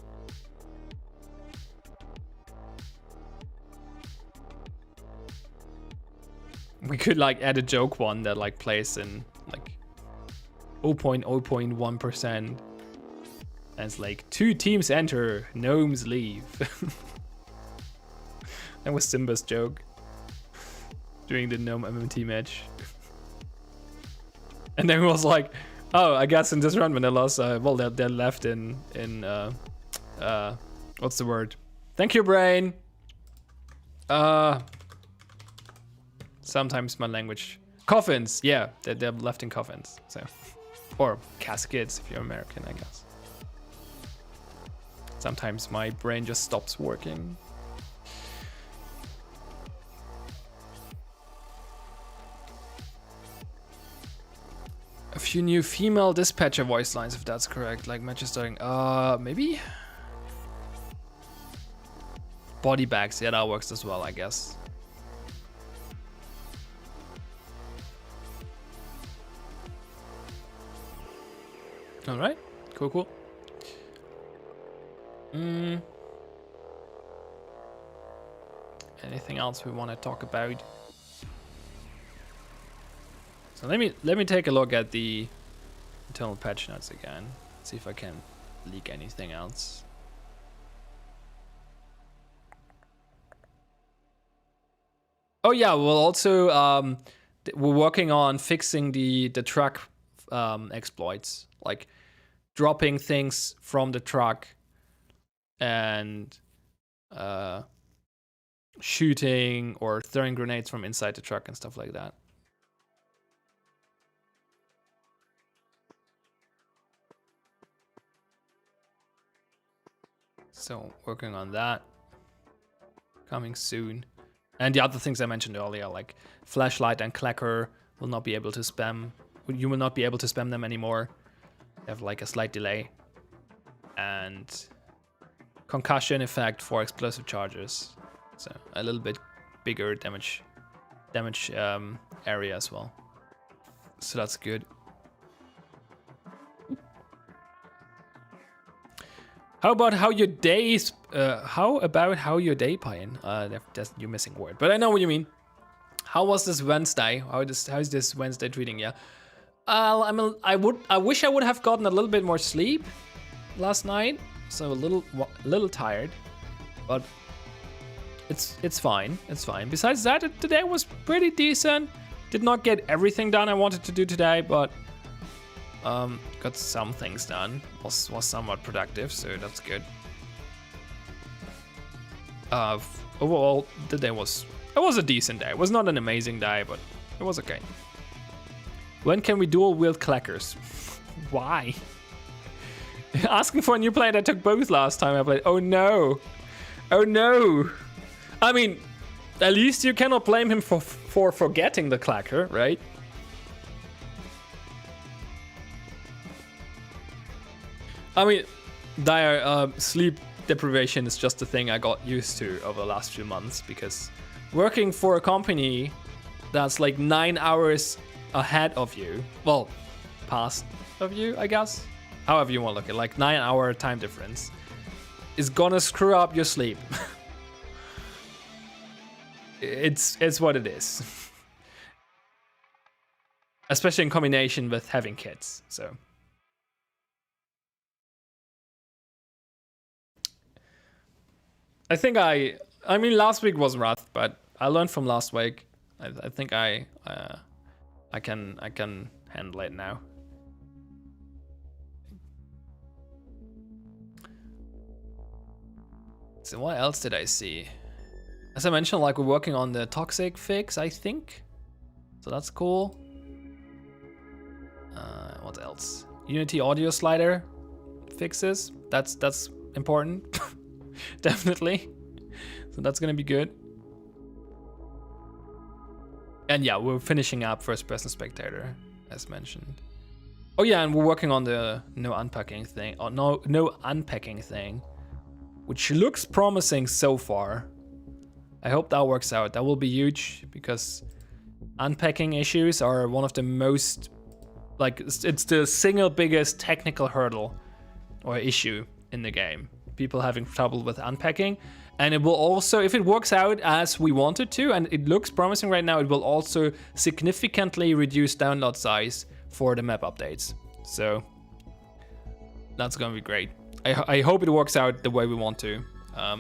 We could, like, add a joke one that, like, plays in, like, 0.0.1%. And it's like, 2 teams enter, gnomes leave. That was Simba's joke during the Gnome MMT match. And then he was like, oh, I guess in this run when they lost, well, they're left in what's the word? Thank you, brain. Sometimes my language. Coffins, yeah, they're left in coffins. So, or caskets if you're American, I guess. Sometimes my brain just stops working. A few new female dispatcher voice lines, if that's correct. Like matches starting. Maybe. Body bags, yeah, that works as well, I guess. All right, cool. Anything else we want to talk about? So let me take a look at the internal patch notes again. See if I can leak anything else. Oh yeah, well also we're working on fixing the truck exploits, like dropping things from the truck and shooting or throwing grenades from inside the truck and stuff like that. So working on that, coming soon. And the other things I mentioned earlier, like flashlight and clacker will not be able to spam. You will not be able to spam them anymore. They have like a slight delay. And concussion effect for explosive charges. So a little bit bigger damage area as well. So that's good. How about how your days? How your day, Pine? That's your missing word, but I know what you mean. How was this Wednesday? How's this Wednesday treating you? I wish I would have gotten a little bit more sleep last night, so a little tired, but it's fine. It's fine. Besides that, today was pretty decent. Did not get everything done I wanted to do today, but got some things done. Was somewhat productive, so that's good. Overall, the day was a decent day. It was not an amazing day, but it was okay. When can we dual wield clackers? Why? Asking for a new player that took both last time I played. Oh no! Oh no! I mean, at least you cannot blame him for forgetting the clacker, right? I mean, dire sleep deprivation is just a thing I got used to over the last few months, because working for a company that's like 9 hours ahead of you, well, past of you, I guess, however you want to look at it, like 9-hour time difference, is gonna screw up your sleep. It's what it is. Especially in combination with having kids, so. I mean, last week was rough, but I learned from last week. I think I can handle it now. So what else did I see? As I mentioned, like we're working on the toxic fix, I think. So that's cool. What else? Unity audio slider fixes. That's important. Definitely. So that's gonna be good. And yeah, we're finishing up first person spectator, as mentioned. Oh yeah, and we're working on the no unpacking thing, or no unpacking thing, which looks promising so far. I hope that works out. That will be huge, because unpacking issues are one of the most, like, it's the single biggest technical hurdle or issue in the game. People having trouble with unpacking, and it will also, if it works out as we want it to, and it looks promising right now, it will also significantly reduce download size for the map updates. So that's gonna be great. I hope it works out the way we want to.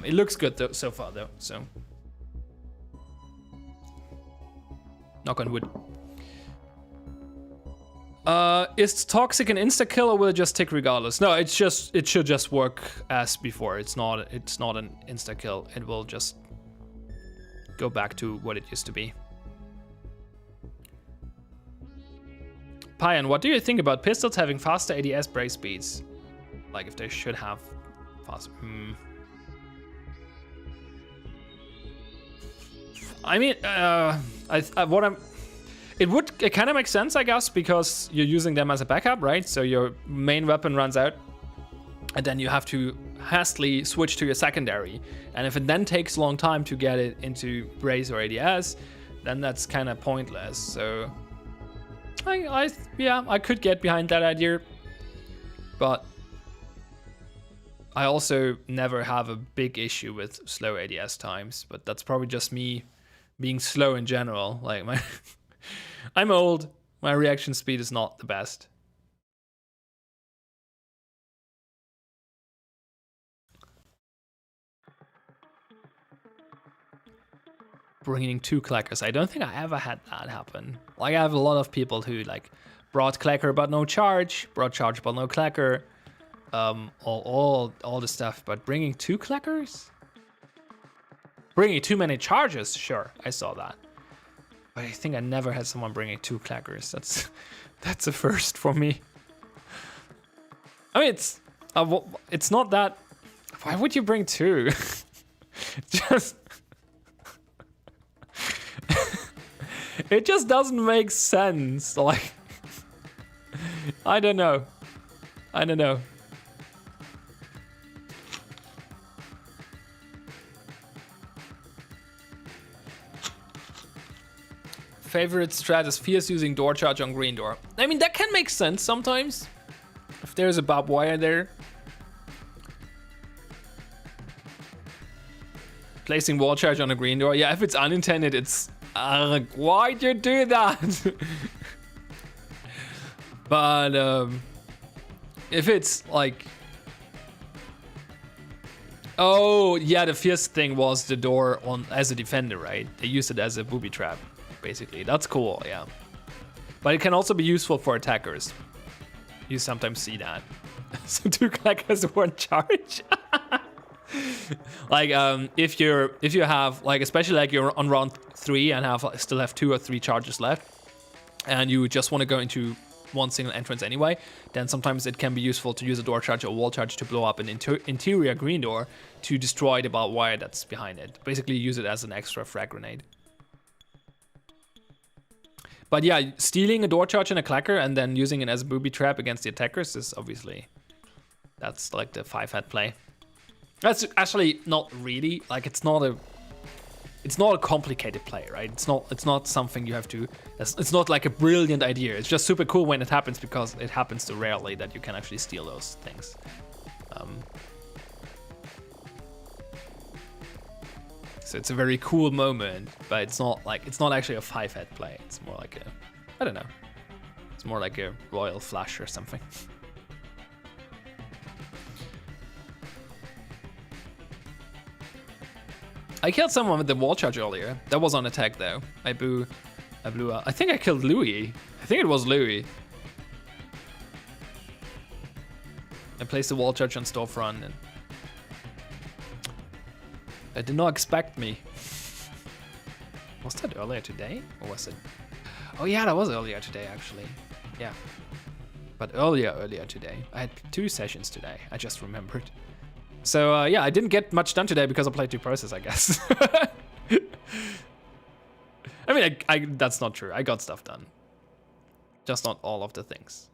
It looks good though, so far though, so knock on wood. Is toxic an insta kill, or will it just tick regardless? No, it should just work as before. It's not an insta kill. It will just go back to what it used to be. Payan, what do you think about pistols having faster ADS break speeds? Like if they should have faster. I mean, it kind of makes sense, I guess, because you're using them as a backup, right? So your main weapon runs out, and then you have to hastily switch to your secondary. And if it then takes a long time to get it into brace or ADS, then that's kind of pointless. So, I could get behind that idea, but I also never have a big issue with slow ADS times. But that's probably just me being slow in general. Like I'm old. My reaction speed is not the best. Bringing 2 clackers. I don't think I ever had that happen. Like I have a lot of people who like brought clacker but no charge, brought charge but no clacker, all the stuff. But bringing 2 clackers, bringing too many charges. Sure, I saw that. But I think I never had someone bringing 2 clackers. That's a first for me. I mean, it's not that. Why would you bring 2? Just. It just doesn't make sense. Like, I don't know. Favorite strat is Fierce using door charge on green door. I mean, that can make sense sometimes. If there's a barbed wire there. Placing wall charge on a green door. Yeah, if it's unintended, it's... why'd you do that? But if it's like... Oh, yeah, the Fierce thing was the door on as a defender, right? They used it as a booby trap, basically. That's cool, yeah. But it can also be useful for attackers. You sometimes see that. So 2 clackers, 1 charge. Like if you have like, especially like you're on round 3 and still have 2 or 3 charges left, and you just want to go into one single entrance anyway, then sometimes it can be useful to use a door charge or wall charge to blow up an interior green door to destroy the barbed wire that's behind it. Basically use it as an extra frag grenade. But yeah, stealing a door charge and a clacker and then using it as a booby trap against the attackers is obviously, that's like the 5-head play. That's actually not really, like it's not a complicated play, right? It's not something you have to, it's not like a brilliant idea. It's just super cool when it happens because it happens so rarely that you can actually steal those things. So it's a very cool moment, but it's not actually a 5-head play. It's more like I don't know. It's more like a royal flush or something. I killed someone with the wall charge earlier. That was on attack though. I blew out. I think I killed Louis. I think it was Louis. I placed the wall charge on storefront and I did not expect me. Was that earlier today? Or was it? Oh yeah, that was earlier today actually. Yeah. But earlier today. I had 2 sessions today. I just remembered. So yeah, I didn't get much done today because I played 2 process, I guess. I mean, I that's not true. I got stuff done. Just not all of the things.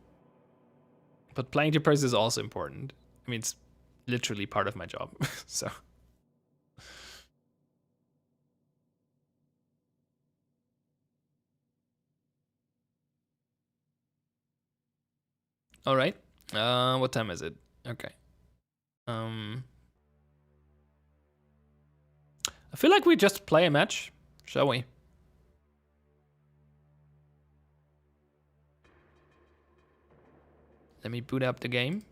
But playing 2 process is also important. I mean, it's literally part of my job. So. All right. What time is it? Okay. I feel like we just play a match, shall we? Let me boot up the game.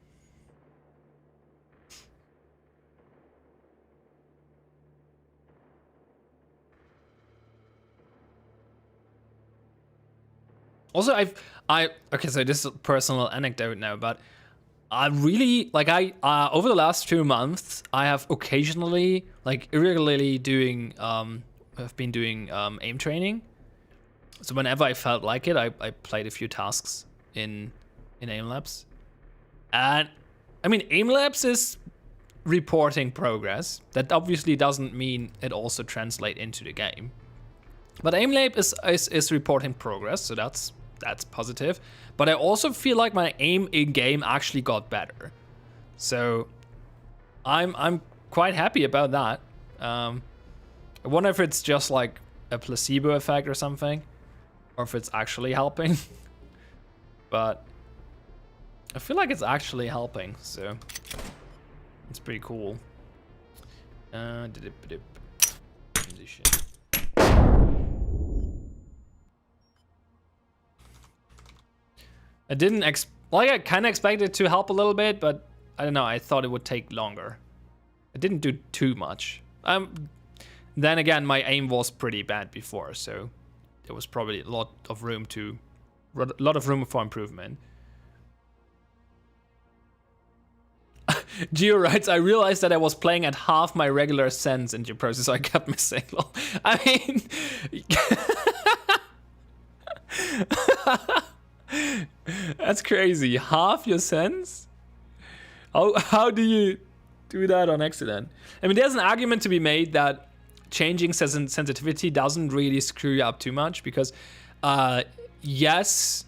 Also, okay, so this is a personal anecdote now, but I really, like over the last 2 months, I have occasionally, like irregularly I've been doing aim training. So whenever I felt like it, I played a few tasks in AimLabs. And I mean, AimLabs is reporting progress. That obviously doesn't mean it also translates into the game. But AimLab is reporting progress, so that's positive. But I also feel like my aim in game actually got better. So I'm quite happy about that. I wonder if it's just like a placebo effect or something, or if it's actually helping. But I feel like it's actually helping, so it's pretty cool. Musician. I didn't I kind of expected it to help a little bit, but I don't know. I thought it would take longer. I didn't do too much. Then again, my aim was pretty bad before, so there was probably a lot of room for improvement. Geo writes, I realized that I was playing at half my regular sense in G-Process, so I kept missing. I mean, that's crazy. Half your sense? How do you do that on accident? I mean, there's an argument to be made that changing sensitivity doesn't really screw you up too much, because yes,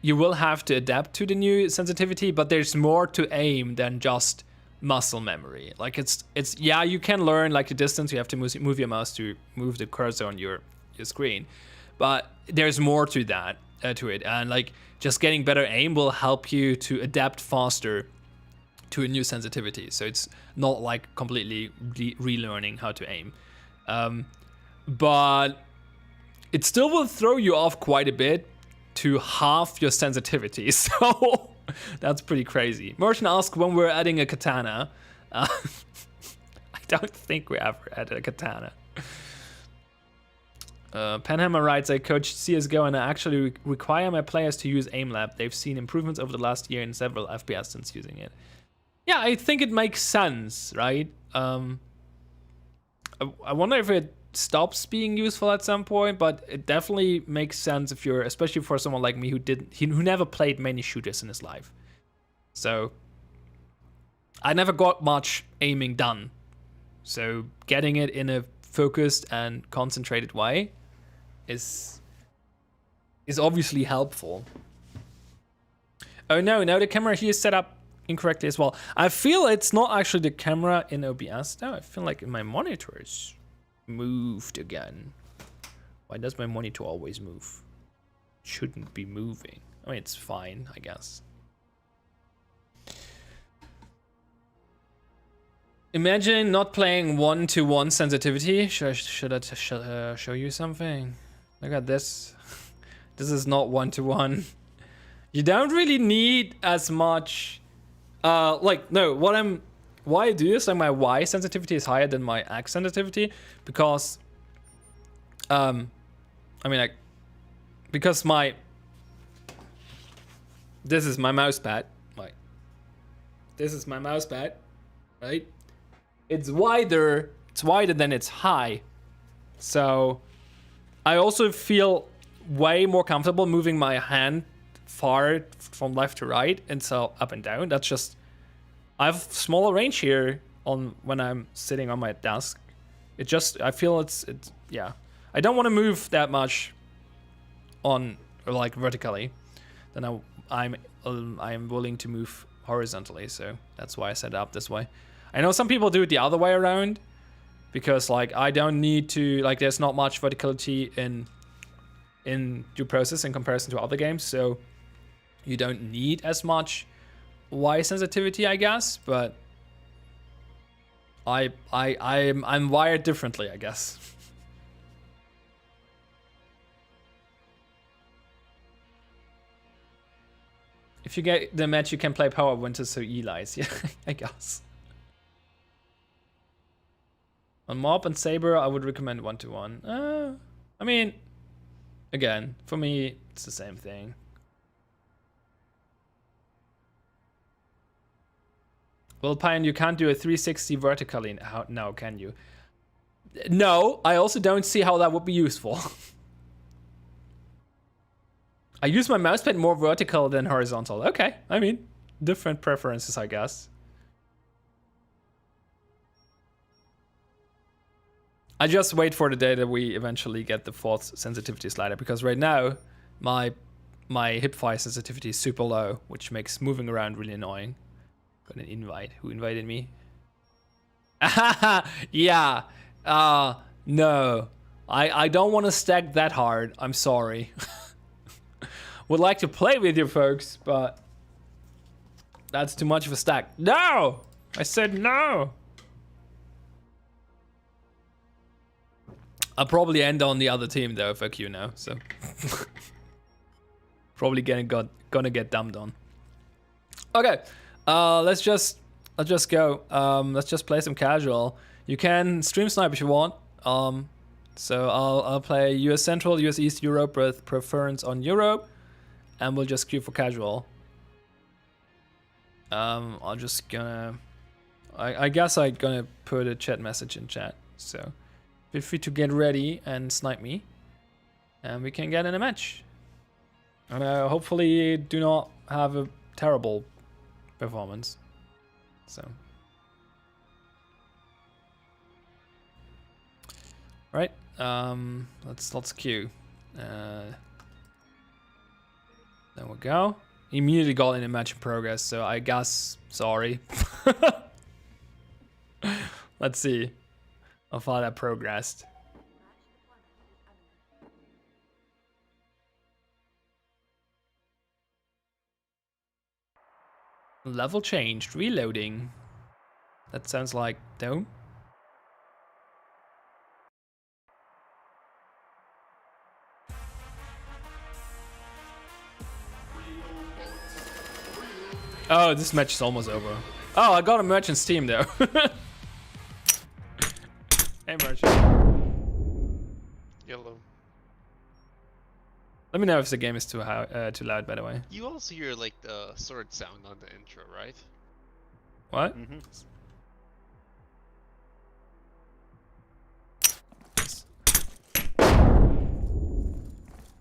you will have to adapt to the new sensitivity, but there's more to aim than just muscle memory. Like it's yeah, you can learn like the distance. You have to move your mouse to move the cursor on your screen, but there's more to that to it. And like just getting better aim will help you to adapt faster to a new sensitivity. So it's not like completely relearning how to aim, but it still will throw you off quite a bit to half your sensitivity. So that's pretty crazy. Merchant asks when we're adding a katana. I don't think we ever added a katana. Penhammer writes, I coach CSGO and I actually require my players to use AimLab. They've seen improvements over the last year in several FPS since using it. Yeah, I think it makes sense, right? I wonder if it stops being useful at some point, but it definitely makes sense if you're, especially for someone like me who never played many shooters in his life. So I never got much aiming done. So getting it in a focused and concentrated way is obviously helpful. Oh no, now the camera here is set up incorrectly as well. I feel it's not actually the camera in OBS. No, I feel like my monitor is moved again. Why does my monitor always move? It shouldn't be moving. I mean, it's fine, I guess. Imagine not playing 1-to-1 sensitivity. Should I show you something? Look at this. This is not 1-to-1. You don't really need as much. Why I do this, like my Y sensitivity is higher than my X sensitivity because, this is my mouse pad, right? It's wider than it's high. So I also feel way more comfortable moving my hand far from left to right and so up and down. That's just, I have smaller range here when I'm sitting on my desk. I feel it's yeah. I don't want to move that much vertically. Then I'm willing to move horizontally. So that's why I set it up this way. I know some people do it the other way around because I don't need to, there's not much verticality in G-Process in comparison to other games, so you don't need as much Y sensitivity, I guess, but I'm wired differently, I guess. If you get the match, you can play Power Winter, so Eli's, yeah, I guess. On Mob and Saber, I would recommend 1-to-1. I mean, again, for me, it's the same thing. Well, Pine, you can't do a 360 vertically now, can you? No, I also don't see how that would be useful. I use my mousepad more vertical than horizontal. Okay, I mean, different preferences, I guess. I just wait for the day that we eventually get the 4th sensitivity slider, because right now my hipfire sensitivity is super low, which makes moving around really annoying. Got an invite. Who invited me? Yeah. No. I don't want to stack that hard. I'm sorry. Would like to play with you folks, but that's too much of a stack. No! I said no! I'll probably end on the other team though, fuck you now, so. Probably gonna get dumped on. Okay, let's just go. Let's just play some casual. You can stream snipe if you want. So I'll play US Central, US East, Europe with preference on Europe, and we'll just queue for casual. I'll just gonna. I guess I'm gonna put a chat message in chat. So feel free to get ready and snipe me, and we can get in a match. And hopefully do not have a terrible performance. So. Right, let's queue. There we go. Immediately got in a match in progress, so I guess sorry. Let's see how far that progressed. Level changed, reloading. That sounds like Dome. Oh, this match is almost over. Oh, I got a merch in Steam though. Hey, merch. Yellow. Let me know if the game is too loud, by the way. You also hear like the sword sound on the intro, right? What? Mm-hmm.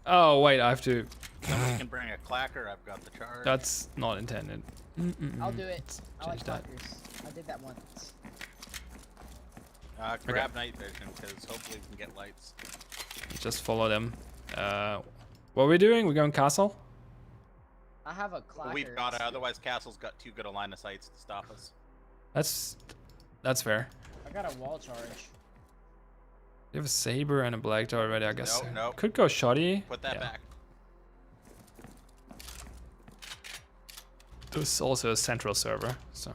Oh wait, I have to. Someone can bring a clacker. I've got the charge. That's not intended. I'll do it. I like Change that. clackers. I did that once. Grab night vision, because hopefully we can get lights. Just follow them. What are we doing? We're going castle? I have a clacker. We've got it. Otherwise, Castle's got too good a line of sights to stop us. That's fair. I got a wall charge. You have a saber and a black dart already, I guess. No. Could go shoddy. Put that back. There's also a central server, so.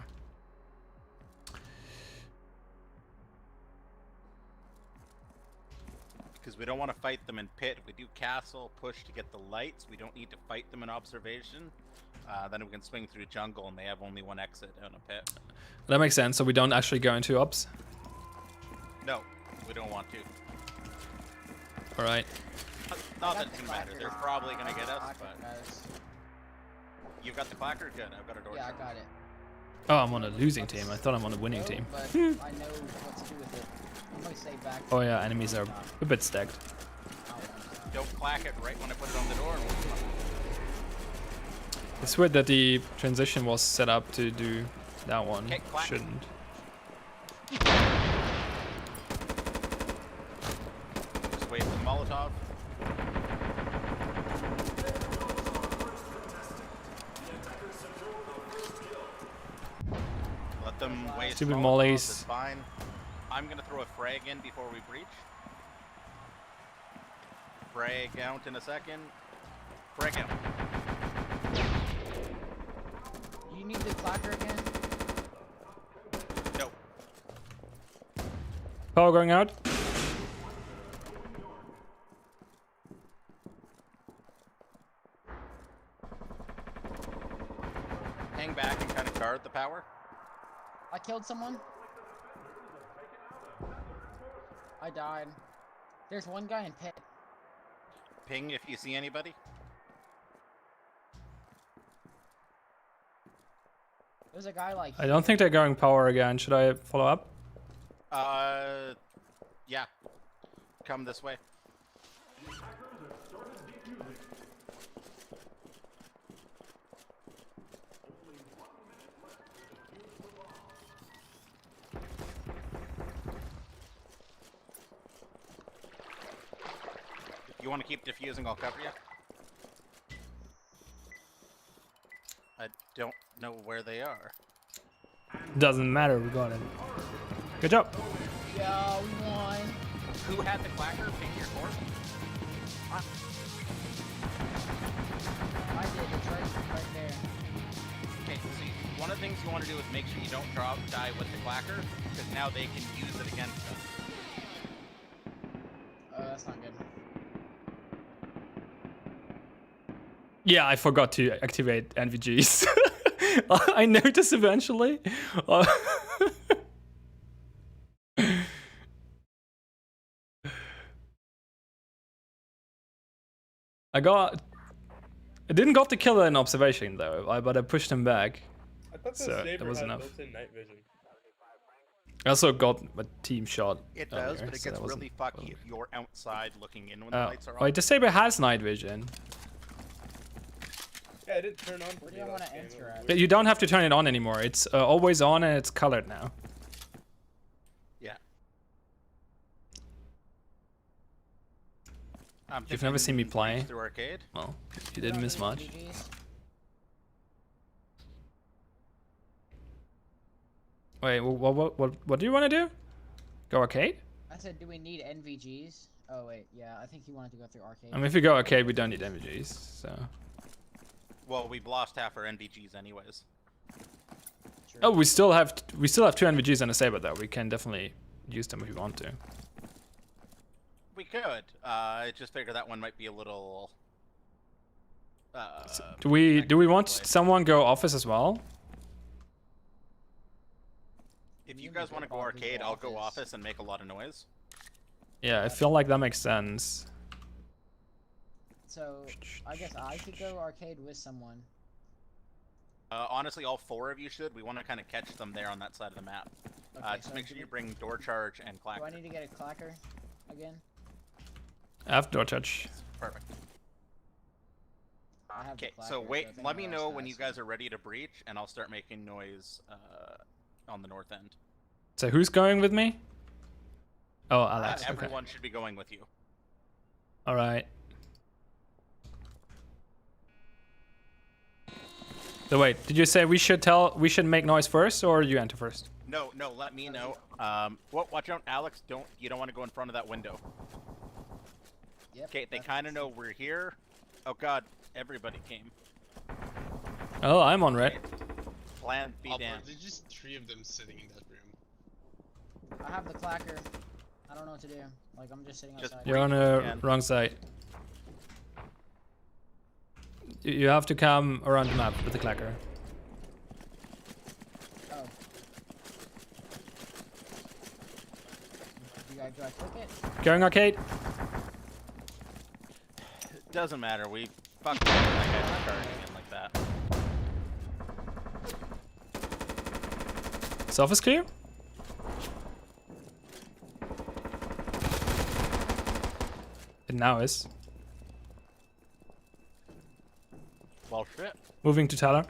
Because we don't want to fight them in pit. If we do castle, push to get the lights, we don't need to fight them in observation. Then we can swing through jungle and they have only one exit on a pit. That makes sense, so we don't actually go into ops? No, we don't want to. Alright. Not that it matters. They're probably going to get us, but... Guys. You've got the clacker? Good, I've got a door. Yeah, I got it. Oh, I'm on a losing team. I thought I'm on a winning No, team. But I know what to do with it. I'm gonna stay back. Oh yeah, enemies are a bit stacked. Don't clack it right when I put it on the door. It's weird that the transition was set up to do that one. Okay, clack. Shouldn't. Just wait for the Molotov. Let them waste Stupid Molotovs, mollies. it's fine. I'm gonna throw a frag in before we breach. Frag out in a second. Frag out. You need the clacker again? No. Power going out. Hang back and kind of guard the power. I killed someone. I died. There's one guy in pit. Ping if you see anybody. There's a guy like. I don't think they're going power again. Should I follow up? Yeah. Come this way. You want to keep defusing? I'll cover you. I don't know where they are. Doesn't matter, we got it. Good job. Yeah, we won. Who had the clacker? Pick your court. I did. It's right there. Okay, so one of the things you want to do is make sure you don't die with the clacker, because now they can use it against us. That's not good. Yeah, I forgot to activate NVGs. I noticed eventually. I didn't got the killer in observation though, but I pushed him back. I thought the So, that Saber was had enough. built-in night vision. I also got a team shot. It does, earlier, but it so gets that wasn't really fucky well. if you're outside looking in when the lights are on. Wait, the Saber has night vision. Yeah, it did turn on for Where do me you last want to game. enter It was at? But you don't have to turn it on anymore. It's always on and it's colored now. Yeah. You've never seen me play? Through arcade. Well, you didn't miss much. NVGs? Wait, what do you want to do? Go arcade? I said, do we need NVGs? Oh wait, yeah. I think he wanted to go through arcade. I mean, if we go arcade, we don't need NVGs, so... Well, we've lost half our NVGs anyways. Sure. Oh, we still have 2 NVGs and a Saber though. We can definitely use them if we want to. We could. I just figured that one might be a little. Do we want play. someone go office as well? If you guys want to go arcade, I'll go office and make a lot of noise. Yeah, I feel like that makes sense. So I guess I could go arcade with someone. Honestly, all 4 of you should. We want to kind of catch them there on that side of the map. Okay, Just so make sure you bring door charge and Do I clacker. need to get a clacker again? I have door touch. Perfect. I have the Okay, clacker, so wait. if Let me anyone know else when does. you guys are ready to breach, and I'll start making noise on the north end. So who's going with me? Oh, Alex. Okay. Everyone should be going with you. All right. So wait, did you say we should make noise first, or you enter first? No, let me know. Watch out, Alex. You don't want to go in front of that window. Yep, Okay, they that's- kind of know we're here. Oh God, everybody came. Oh, I'm on red. Plan be Albert, damned. there's just 3 of them sitting in that room. I have the clacker. I don't know what to do. Like I'm just sitting Just outside. You're on the Again. wrong side. You have to come around the map with the clacker. Oh. Do I click it? Going arcade. Doesn't matter. We fucked up that guy charging in like that. Surface clear. It now is. Well, shit. Moving to Tyler.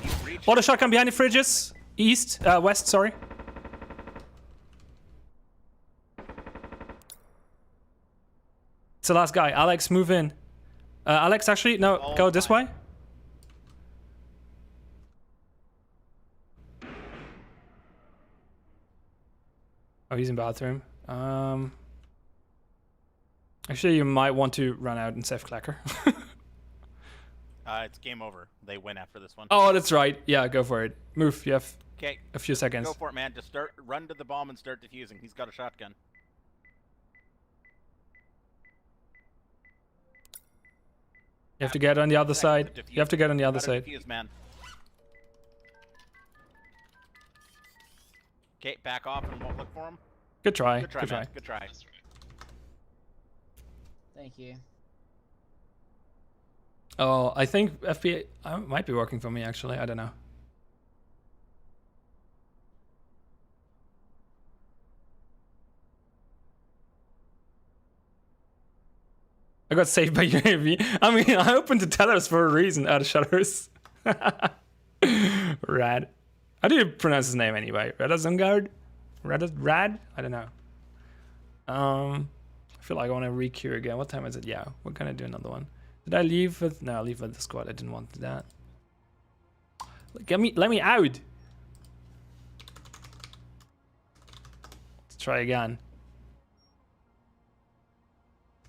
You breached. Auto shotgun behind the fridges. East, west, sorry. It's the last guy. Alex, move in. Alex, actually, no, Oh go this my. way. Oh, he's in bathroom. Actually, you might want to run out and save clacker. It's game over. They win after this one. Oh, that's right. Yeah, go for it. Move. You have Okay, a few seconds. go for it, man. Just run to the bomb and start defusing. He's got a shotgun. You have to get on the other Seconds side. to defuse. You have to get on the other Gotta side. defuse, man. Okay, back off and won't look for him. Good try. Good try, Good try. man. Good try. That's right. Thank you. Oh, I think FBA might be working for me actually. I don't know. I got saved by UAV. I mean, I opened the tethers for a reason. Out of shutters. Rad. How do you pronounce his name anyway? Radazungard? Rad? I don't know. I feel like I want to re-queue again. What time is it? Yeah, we're gonna do another one. Did I leave with? No, leave with the squad. I didn't want that. Let me out. Let's try again.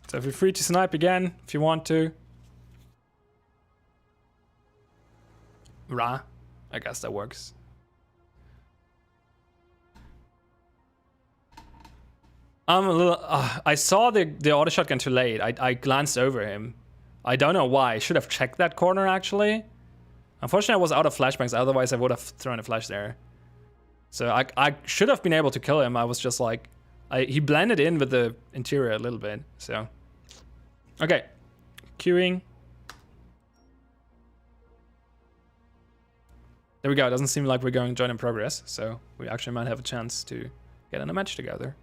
So feel free to snipe again if you want to. Ra, I guess that works. I'm a little. I saw the auto shotgun too late. I glanced over him. I don't know why. I should have checked that corner actually. Unfortunately, I was out of flashbangs. Otherwise, I would have thrown a flash there. So I should have been able to kill him. I was just like, he blended in with the interior a little bit. So, okay, queuing. There we go. It doesn't seem like we're going join in progress. So we actually might have a chance to get in a match together.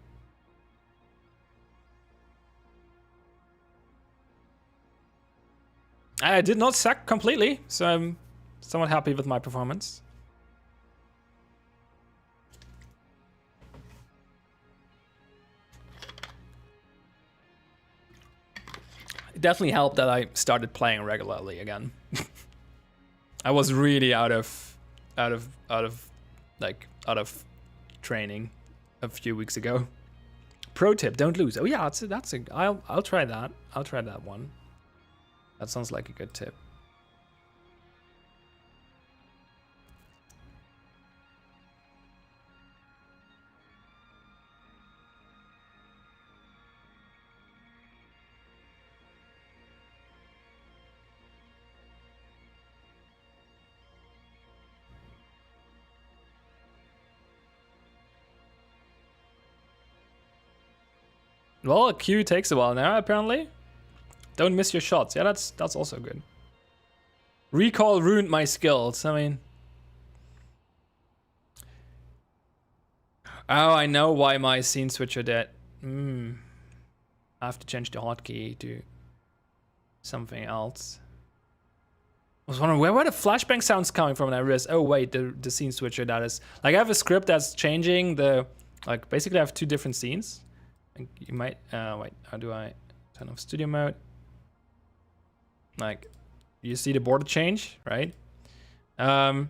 I did not suck completely, so I'm somewhat happy with my performance. It definitely helped that I started playing regularly again. I was really out of training a few weeks ago. Pro tip: don't lose. Oh yeah, I'll try that. I'll try that one. That sounds like a good tip. Well, a queue takes a while now, apparently. Don't miss your shots. Yeah, that's also good. Recall ruined my skills. I mean... Oh, I know why my scene switcher dead. I have to change the hotkey to something else. I was wondering, where were the flashbang sounds coming from? And I realized, oh wait, the scene switcher, that is... Like, I have a script that's changing the... Like, basically I have two different scenes. Like, you might... wait, how do I turn off studio mode? Like, you see the border change, right? And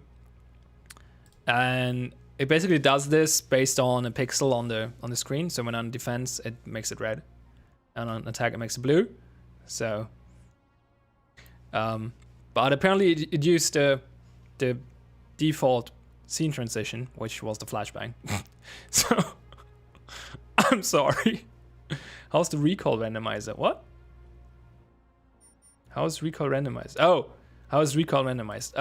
it basically does this based on a pixel on the screen. So when on defense, it makes it red, and on attack, it makes it blue. So, but apparently it used the default scene transition, which was the flashbang. So, I'm sorry. How's the recall randomizer? What? How is recall randomized? Oh, how is recall randomized?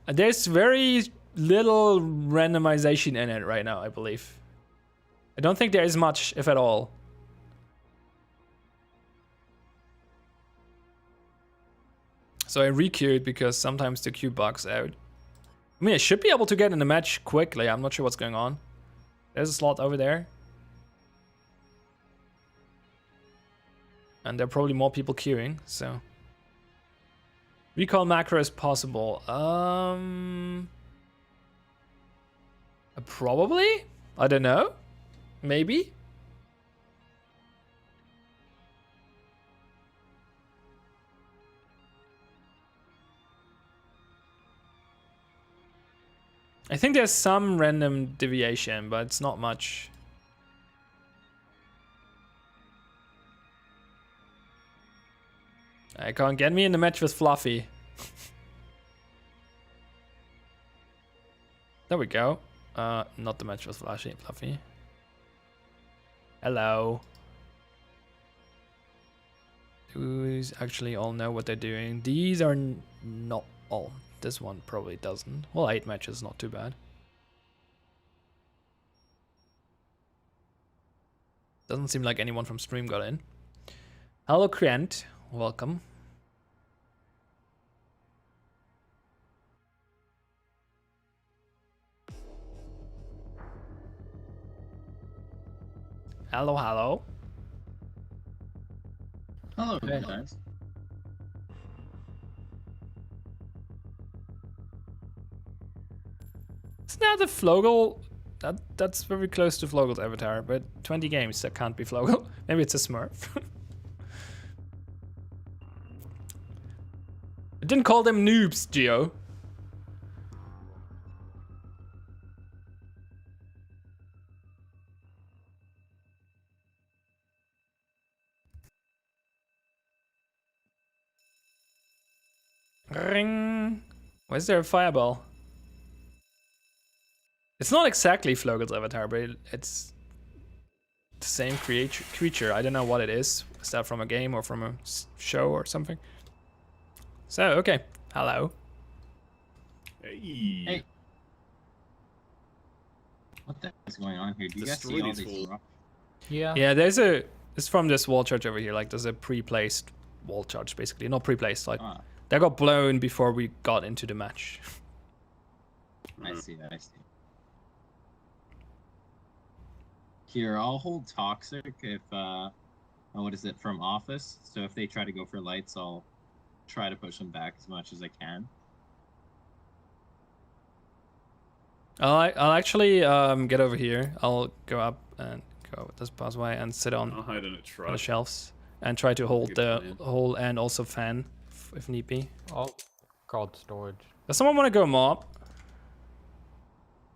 There's very little randomization in it right now, I believe. I don't think there is much, if at all. So I re-queued because sometimes the queue bugs out. I mean, I should be able to get in the match quickly. I'm not sure what's going on. There's a slot over there. And there are probably more people queuing, so. Recall macro is possible. Probably? I don't know. Maybe? I think there's some random deviation, but it's not much. I can't get me in the match with Fluffy. There we go. Not the match with Fluffy. Hello. These actually all know what they're doing. These are not all. This one probably doesn't. Well, 8 matches, not too bad. Doesn't seem like anyone from stream got in. Hello, Krient. Welcome. Hello, hello. Hello, Hey. guys. Isn't that the Flogel? That's very close to Flogel's avatar, but 20 games, that can't be Flogel. Maybe it's a Smurf. I didn't call them noobs, Geo. Ring. Why is there a fireball? It's not exactly Flogel's avatar, but it's the same creature. I don't know what it is. Is that from a game or from a show or something? So, okay. Hello. Hey. Hey. What the heck is going on here? Do you guys Destroy see all these these fools. rocks? Yeah. Yeah, it's from this wall charge over here. Like, there's a pre-placed wall charge, basically. Not pre-placed, like, Ah, they got blown before we got into the match. I see. Here, I'll hold toxic if what is it, from office? So if they try to go for lights, I'll try to push them back as much as I can. I'll actually get over here. I'll go up and go with this pathway and sit on I'll hide in a the truck. shelves and try to hold Good the plan. hole and also fan if need be. I'll guard storage. Does someone want to go mob?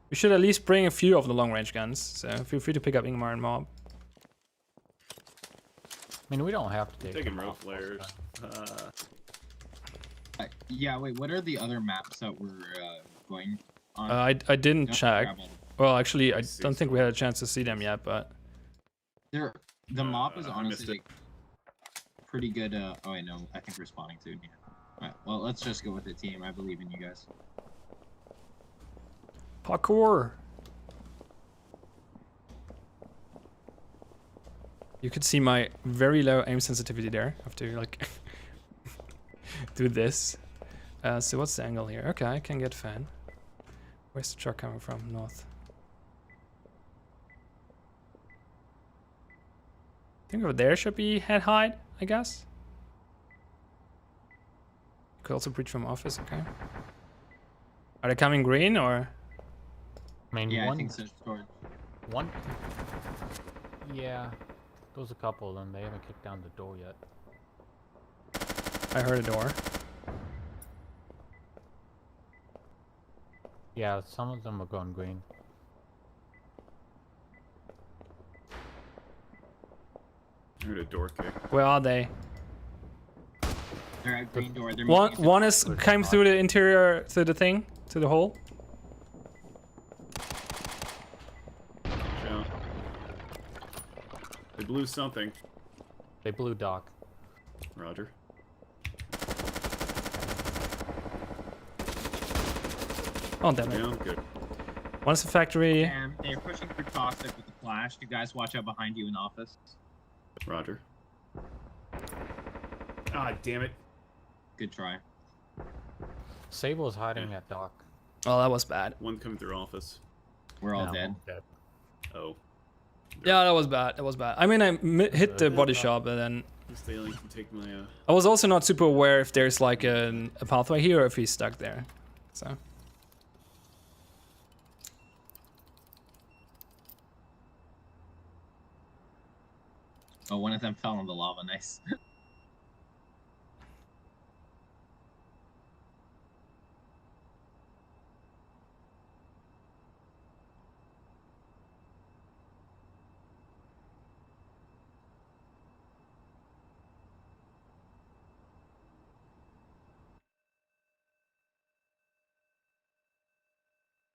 We should at least bring a few of the long range guns, so feel free to pick up Ingmar and mob. I mean, we don't have to take Taking them real off. flares. Yeah, wait, what are the other maps that we're going on? I didn't Don't check. grab all of them. Well, actually, I see don't think we had a chance to see them yet, but The mop is I missed honestly it. pretty good. Oh, I know. I think we're spawning soon. Yeah. Alright, well, let's just go with the team. I believe in you guys. parkour. You could see my very low aim sensitivity there. I have to like do this. So what's the angle here? Okay, I can get fan. Where's the truck coming from? North. I think over there should be head height, I guess. Could also breach from office, okay. Are they coming green or? I mean, Yeah, I one, think so. Storage. one. Yeah, there's a couple of them. They haven't kicked down the door yet. I heard a door. Yeah, some of them are going green. I heard a door kick. Where are they? They're at green door. They're One making it- one is came through the interior to the thing, to the hole. Yeah. They blew something. They blew Doc. Roger. Oh damn it! Down. Good. One is the factory. And they're pushing through toxic with the flash. You guys watch out behind you in office. Roger. Ah, damn it. Good try. Sable's hiding at Doc. Oh, that was bad. One coming through office. We're all No, dead. dead. Oh. Yeah, that was bad. That was bad. I mean, I hit the body shot, but then This alien can take my I was also not super aware if there's like a pathway here or if he's stuck there. So. Oh, one of them fell in the lava. Nice.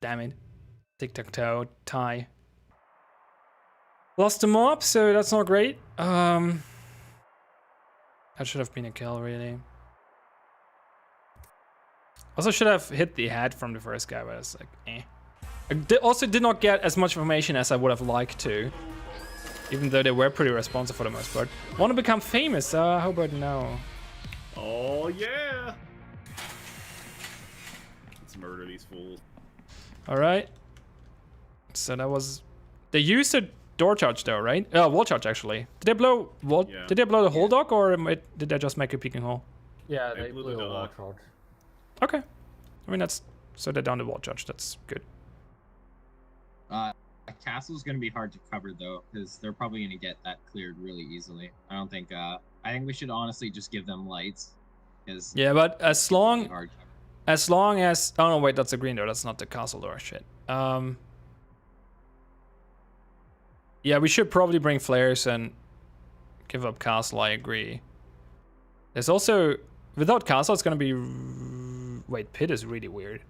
Damn it. Tic-tac-toe, tie. Lost the mob, so that's not great. That should have been a kill, really. Also should have hit the head from the first guy, but it's like, eh. I also did not get as much information as I would have liked to. Even though they were pretty responsive for the most part. Want to become famous? How about no? Oh, yeah! Let's murder these fools. Alright. So that was... They used a door charge though, right? Wall charge actually. Did they blow wall? Yeah. Did they blow the whole dock, or did they just make a peeking hole? Yeah, They they blew blew the a wall dock. charge. Okay. I mean that's so they're down the wall charge. That's good. Castle's gonna be hard to cover though, because they're probably gonna get that cleared really easily. I don't think. I think we should honestly just give them lights, because Yeah, but as really long hard. as oh no, wait, that's a green door. That's not the castle door. Shit. Yeah, we should probably bring flares and give up castle. I agree. There's also without castle, it's gonna be. Wait, pit is really weird.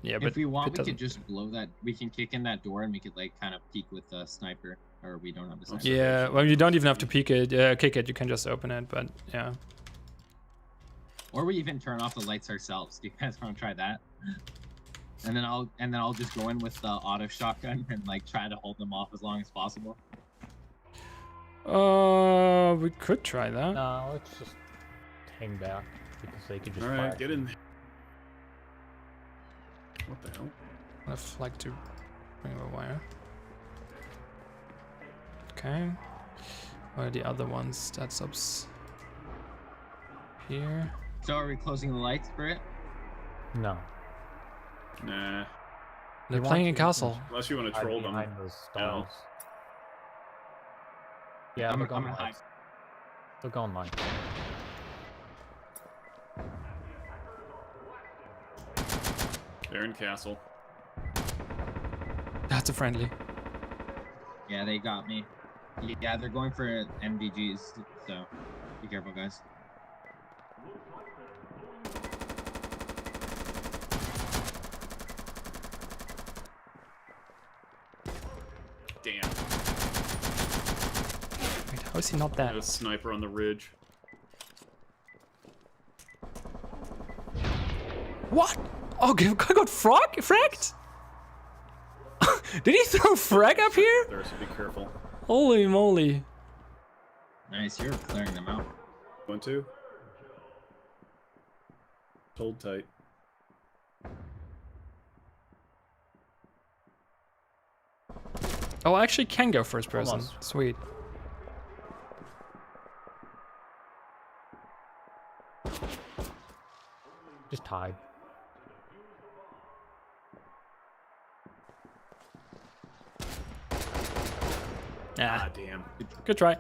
Yeah, but If we want, pit we doesn't- could just blow that. We can kick in that door and make it like kind of peek with the sniper, or we don't have the sniper. Yeah, well, you don't even have to peek it. Kick it. You can just open it. But yeah. Or we even turn off the lights ourselves. Do you guys want to try that? And then I'll just go in with the auto shotgun and like try to hold them off as long as possible. We could try that. No, let's just hang back because they could just. All right, fire. get in. What the hell? I'd like to bring a wire. Okay. What are the other ones? That's up here. So are we closing the lights for it? No. Nah. They're want playing in to- castle. Unless you want to Hide troll them. behind those now. stars. Yeah, I'm they're going gonna hide. lights. They're going lights. They're in castle. That's a friendly. Yeah, they got me. Yeah, they're going for NVGs, so be careful, guys. Damn. Wait, how is he not Got dead? a sniper on the ridge. What? Oh, I got fragged? Did he throw frag up here? There, so be careful. Holy moly. Nice, you're clearing them out. One, two. Hold tight. Oh, I actually can go first person. Almost. Sweet. Just hide. Ah, damn. good try.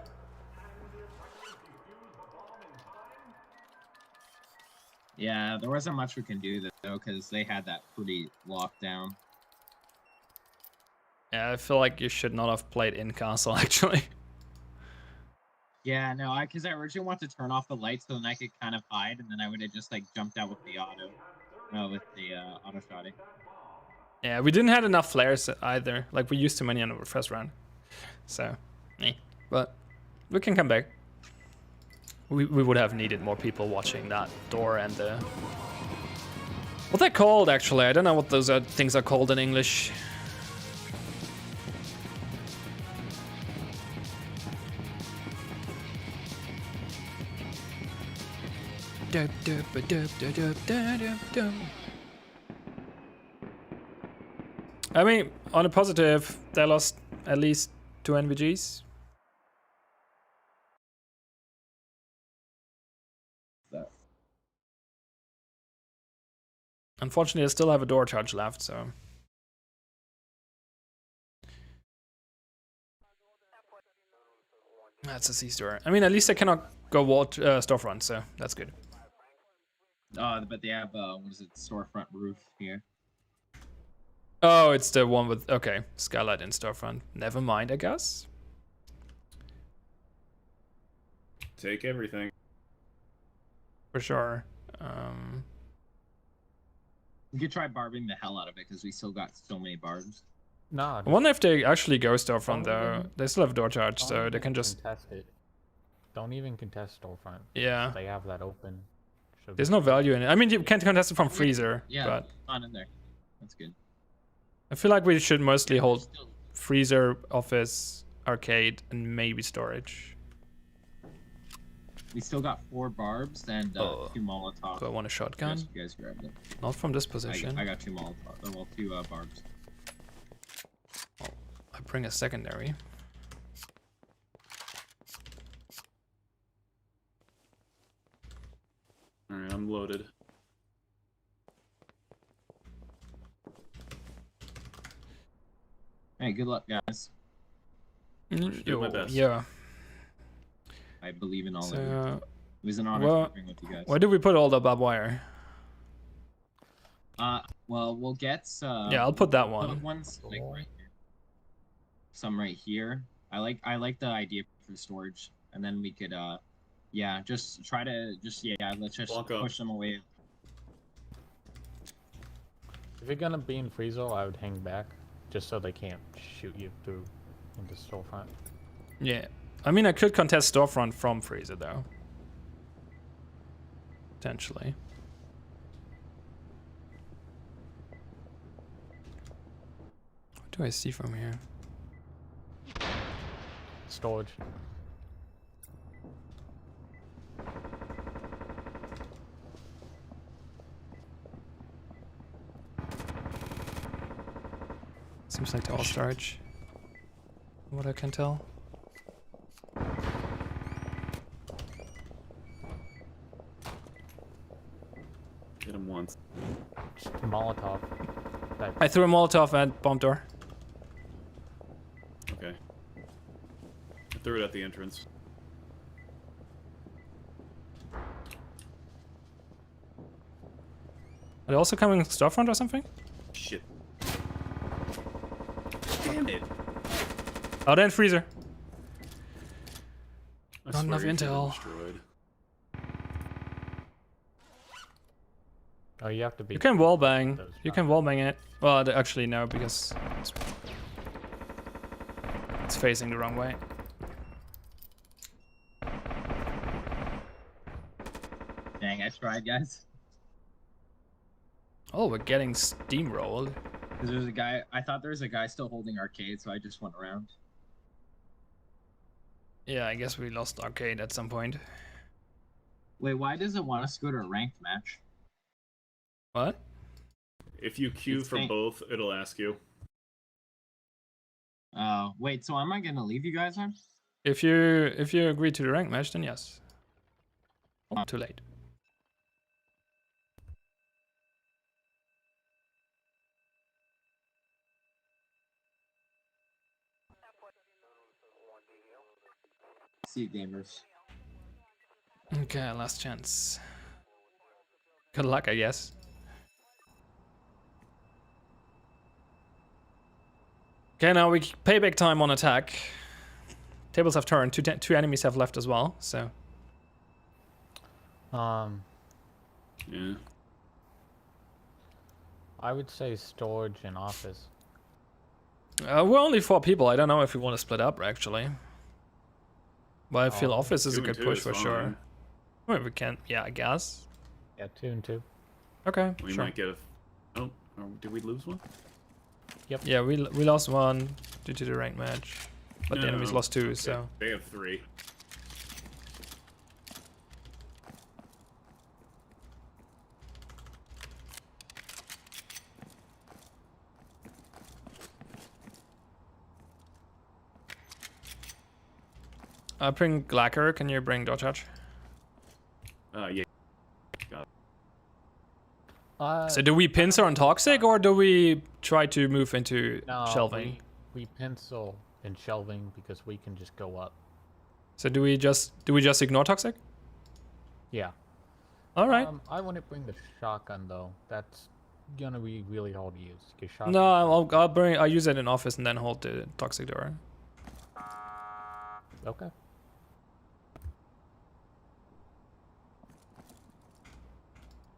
Yeah, there wasn't much we can do though, because they had that pretty locked down. Yeah, I feel like you should not have played in castle actually. Yeah, no, because I originally wanted to turn off the lights so then I could kind of hide, and then I would have just like jumped out with the auto shotting. Yeah, we didn't have enough flares either. Like we used too many on the first round. So, but we can come back. We would have needed more people watching that door and the. What they're called actually? I don't know what those things are called in English. I mean, on a positive, they lost at least 2 NVGs. Unfortunately, I still have a door charge left, so. That's a C-store. I mean, at least I cannot go storefront, so that's good. But they have what is it, storefront roof here. Oh, it's the one with, okay, skylight in storefront. Never mind, I guess. Take everything. For sure. We could try barbing the hell out of it because we still got so many barbs. Nah. I wonder if they actually go storefront Don't though. even- They still have a door charge, don't so they even can just. contest it. Don't even contest storefront. Yeah. They have that open. Should There's be no fine. value in it. I mean, you can't contest it from freezer, Yeah, but on in there. That's good. I feel like we should mostly hold freezer, office, arcade, and maybe storage. We still got 4 barbs and 2 Molotov. Do I want a shotgun? You guys grab them. Not from this position. I got 2 Molotov. Well, 2 barbs. I bring a secondary. Alright, I'm loaded. Hey, good luck, guys. Do my best. Yeah. I believe in all So, of you. It was an honor working with you guys. where do we put all the barbed wire? Well, we'll get. Yeah, I'll put that one. Put ones like right here. Some right here. I like the idea for storage, and then we could yeah, just try to let's just push them away. If you're gonna be in free zone, I would hang back, just so they can't shoot you through into storefront. Yeah. I mean, I could contest storefront from freezer though. Potentially. What do I see from here? Storage. Seems like all storage. From what I can tell. Hit him once. Just Molotov. I threw a Molotov at bomb door. Okay. I threw it at the entrance. Are they also coming storefront or something? Shit. Damn it. Oh, they're in freezer. I Not enough swear you should have intel. destroyed. Oh, you have to be. You can wallbang. Those You can wallbang it. Well, actually no, because it's facing the wrong way. Dang, I tried, guys. Oh, we're getting steamrolled. Because there's a guy. I thought there was a guy still holding arcade, so I just went around. Yeah, I guess we lost arcade at some point. Wait, why does it want us to go to a ranked match? What? If you queue It's for saying- both, it'll ask you. Wait, so am I gonna leave you guys then? If you agree to the rank match, then yes. Oh, too late. See you, gamers. Okay, last chance. Good luck, I guess. Okay, now we payback time on attack. Tables have turned. Two enemies have left as well. So Yeah. I would say storage and office. we're only 4 people. I don't know if we want to split up actually. But I feel office is a 2 and good 2 push is for fine. sure. Well, we can. Yeah, I guess. Yeah, 2 and 2. Okay. We sure. might get a. Oh, did we lose one? Yeah, we lost one due to the ranked match, but the No, enemies lost 2. okay. So They have 3. bring Glacker. Can you bring Dotchatch? Yeah. Got it. So do we pincer on toxic or do we try to move into No, shelving? We pencil in shelving because we can just go up. So do we just ignore toxic? Yeah. All right. I wouldn't bring the shotgun though. That's gonna be really hard to use. 'Cause shotgun- No, I'll use it in office and then hold the toxic door. Okay.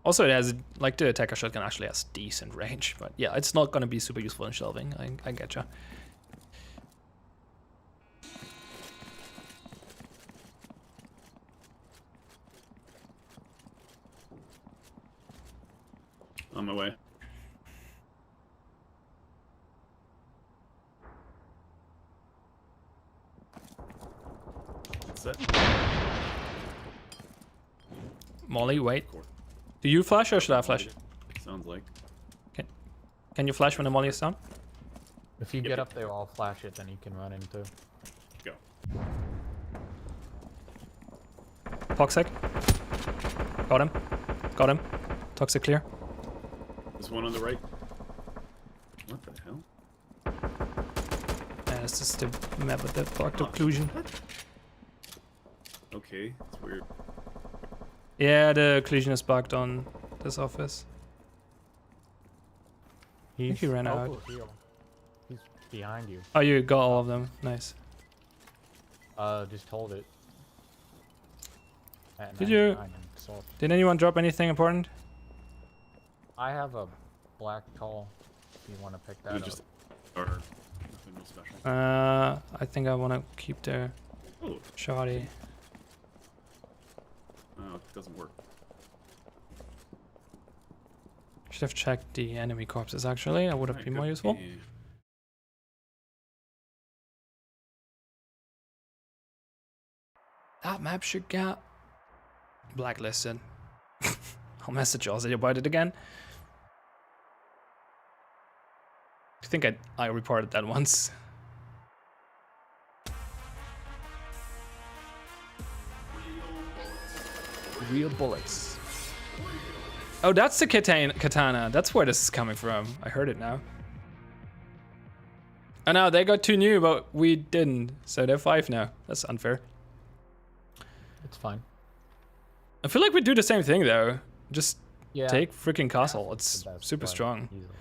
Also, it has like the attacker shotgun actually has decent range, but yeah, it's not gonna be super useful in shelving. I getcha. On my way. That's it. Molly, wait. Do you flash or should I flash? Sounds like. Can you flash when the Molly is down? If you get up there, I'll flash it, then you can run into. Go. Toxic. Got him. Got him. Toxic clear. There's one on the right. What the hell? And it's just the map with the blocked occlusion. Okay, it's weird. Yeah, the occlusion is bugged on this office. I think he ran out. He's behind you. Oh, you got all of them. Nice. Just hold it. At Did you? 99 and salt. Did anyone drop anything important? I have a black call. If you want to pick that You up. just or nothing real special. I think I want to keep the Oh, shoddy. oh, it doesn't work. Should have checked the enemy corpses actually. That would have Alright, been good. more useful. Yeah. That map should get blacklisted. I'll message Ozzy about it again. I think I reported that once. Real bullets. Oh, that's the katana. That's where this is coming from. I heard it now. Oh no, they got 2 new, but we didn't. So they're 5 now. That's unfair. It's fine. I feel like we do the same thing though. Just Yeah. take freaking castle. It's It's the best super play, strong. easily.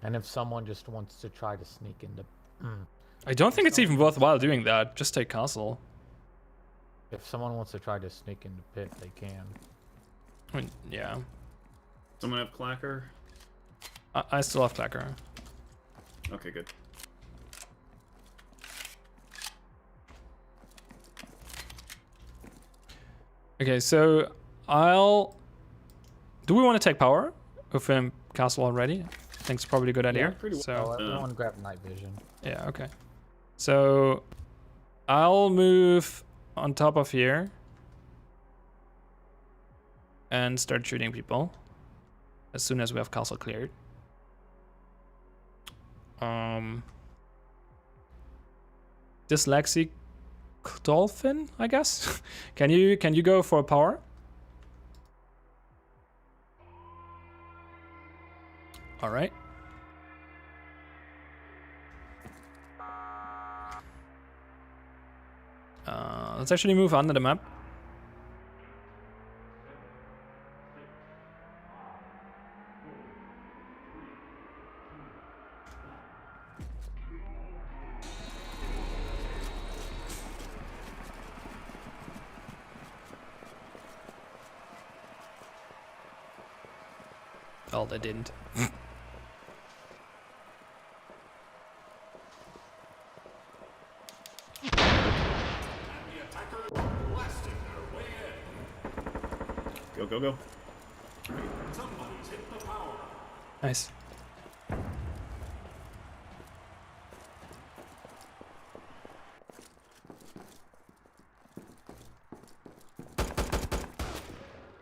And if someone just wants to try to sneak into... I don't think it's even worthwhile doing that. Just take castle. If someone wants to try to sneak into pit, they can. I mean, yeah. Someone have clacker? I still have clacker. Okay, good. Okay, so I'll... Do we want to take power? With castle already? I think it's probably a good idea. pretty well. So, Everyone grab night vision. yeah, okay. So I'll move on top of here and start shooting people as soon as we have castle cleared. Dyslexic dolphin, I guess. Can you go for power? All right. Let's actually move under the map. Oh, they didn't. Go, go, go. Nice.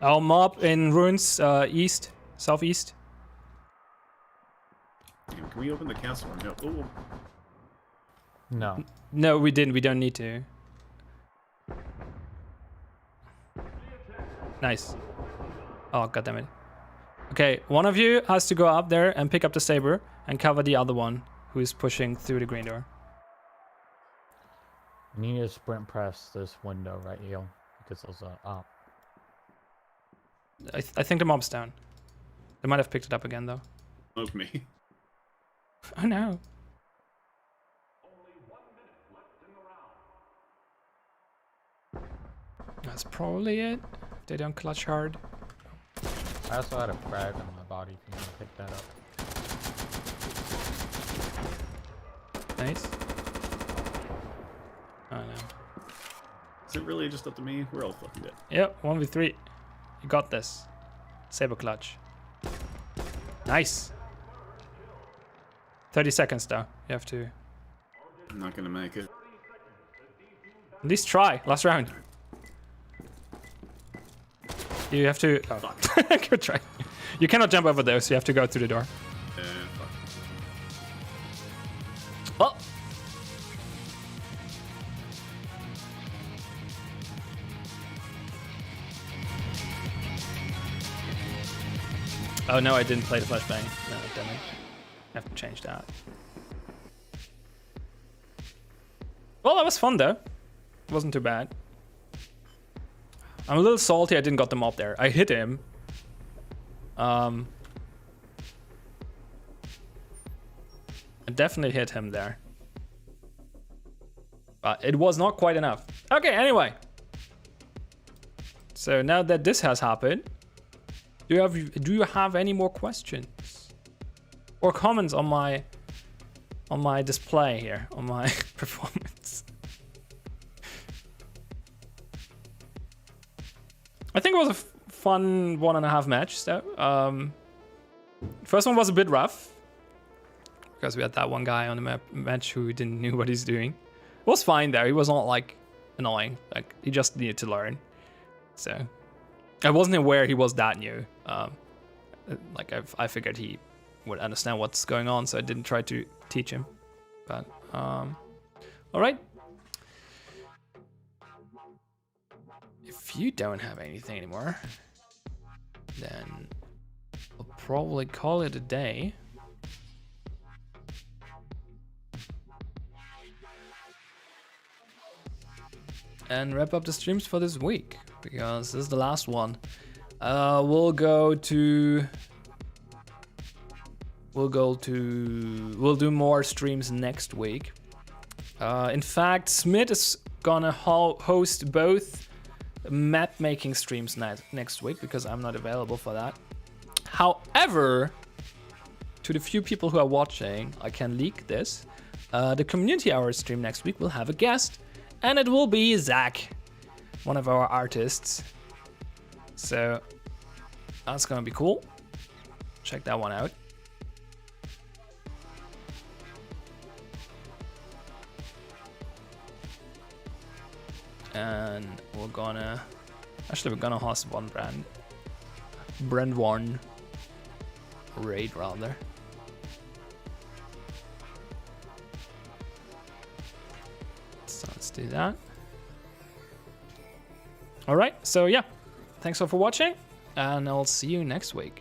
Our mob in ruins, east, southeast. Damn, can we open the castle? No. Oh, No. No, we didn't. We don't need to. Nice. Oh, goddammit. Okay, one of you has to go up there and pick up the saber and cover the other one who is pushing through the green door. You need to sprint press this window right here because there's a up. I think the mob's down. They might have picked it up again though. smoke me. Oh no. That's probably it. They don't clutch hard. I also had a frag on my body if you want to pick that up. Nice. Oh no. Is it really just up to me? We're all fucking dead. Yep, 1v3. You got this. Saber clutch. Nice. 30 seconds though. You have to I'm not gonna make it. at least try. Last round. You have to. Oh. Good try. You cannot jump over those. You have to go through the door. Fuck. Well. Oh no, I didn't play the flashbang. No, damn it. I have to change that. Well, that was fun though. Wasn't too bad. I'm a little salty I didn't got the mob there. I hit him. I definitely hit him there. But it was not quite enough. Okay, anyway. So now that this has happened, do you have any more questions or comments on my display here, on my performance? I think it was a fun 1.5 match. So, first one was a bit rough because we had that one guy on the match who didn't know what he's doing. It was fine there. He was not like annoying. Like he just needed to learn. So I wasn't aware he was that new. Like I figured he would understand what's going on, so I didn't try to teach him. But all right. If you don't have anything anymore, then I'll probably call it a day. And wrap up the streams for this week, because this is the last one. We'll do more streams next week. In fact, Smith is gonna host both map making streams next week because I'm not available for that. However, to the few people who are watching, I can leak this. The community hour stream next week will have a guest, and it will be Zach, one of our artists. So that's gonna be cool. Check that one out. And we're gonna host one brand one raid rather. So let's do that. All right, so yeah, thanks all for watching, and I'll see you next week.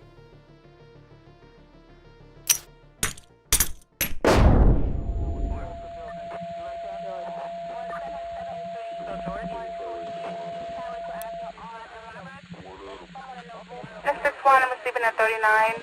I'm sleeping at 39.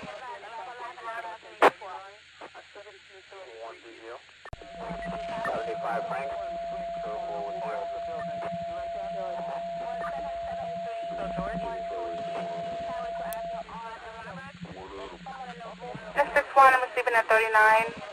This is 1, I'm sleeping at 39.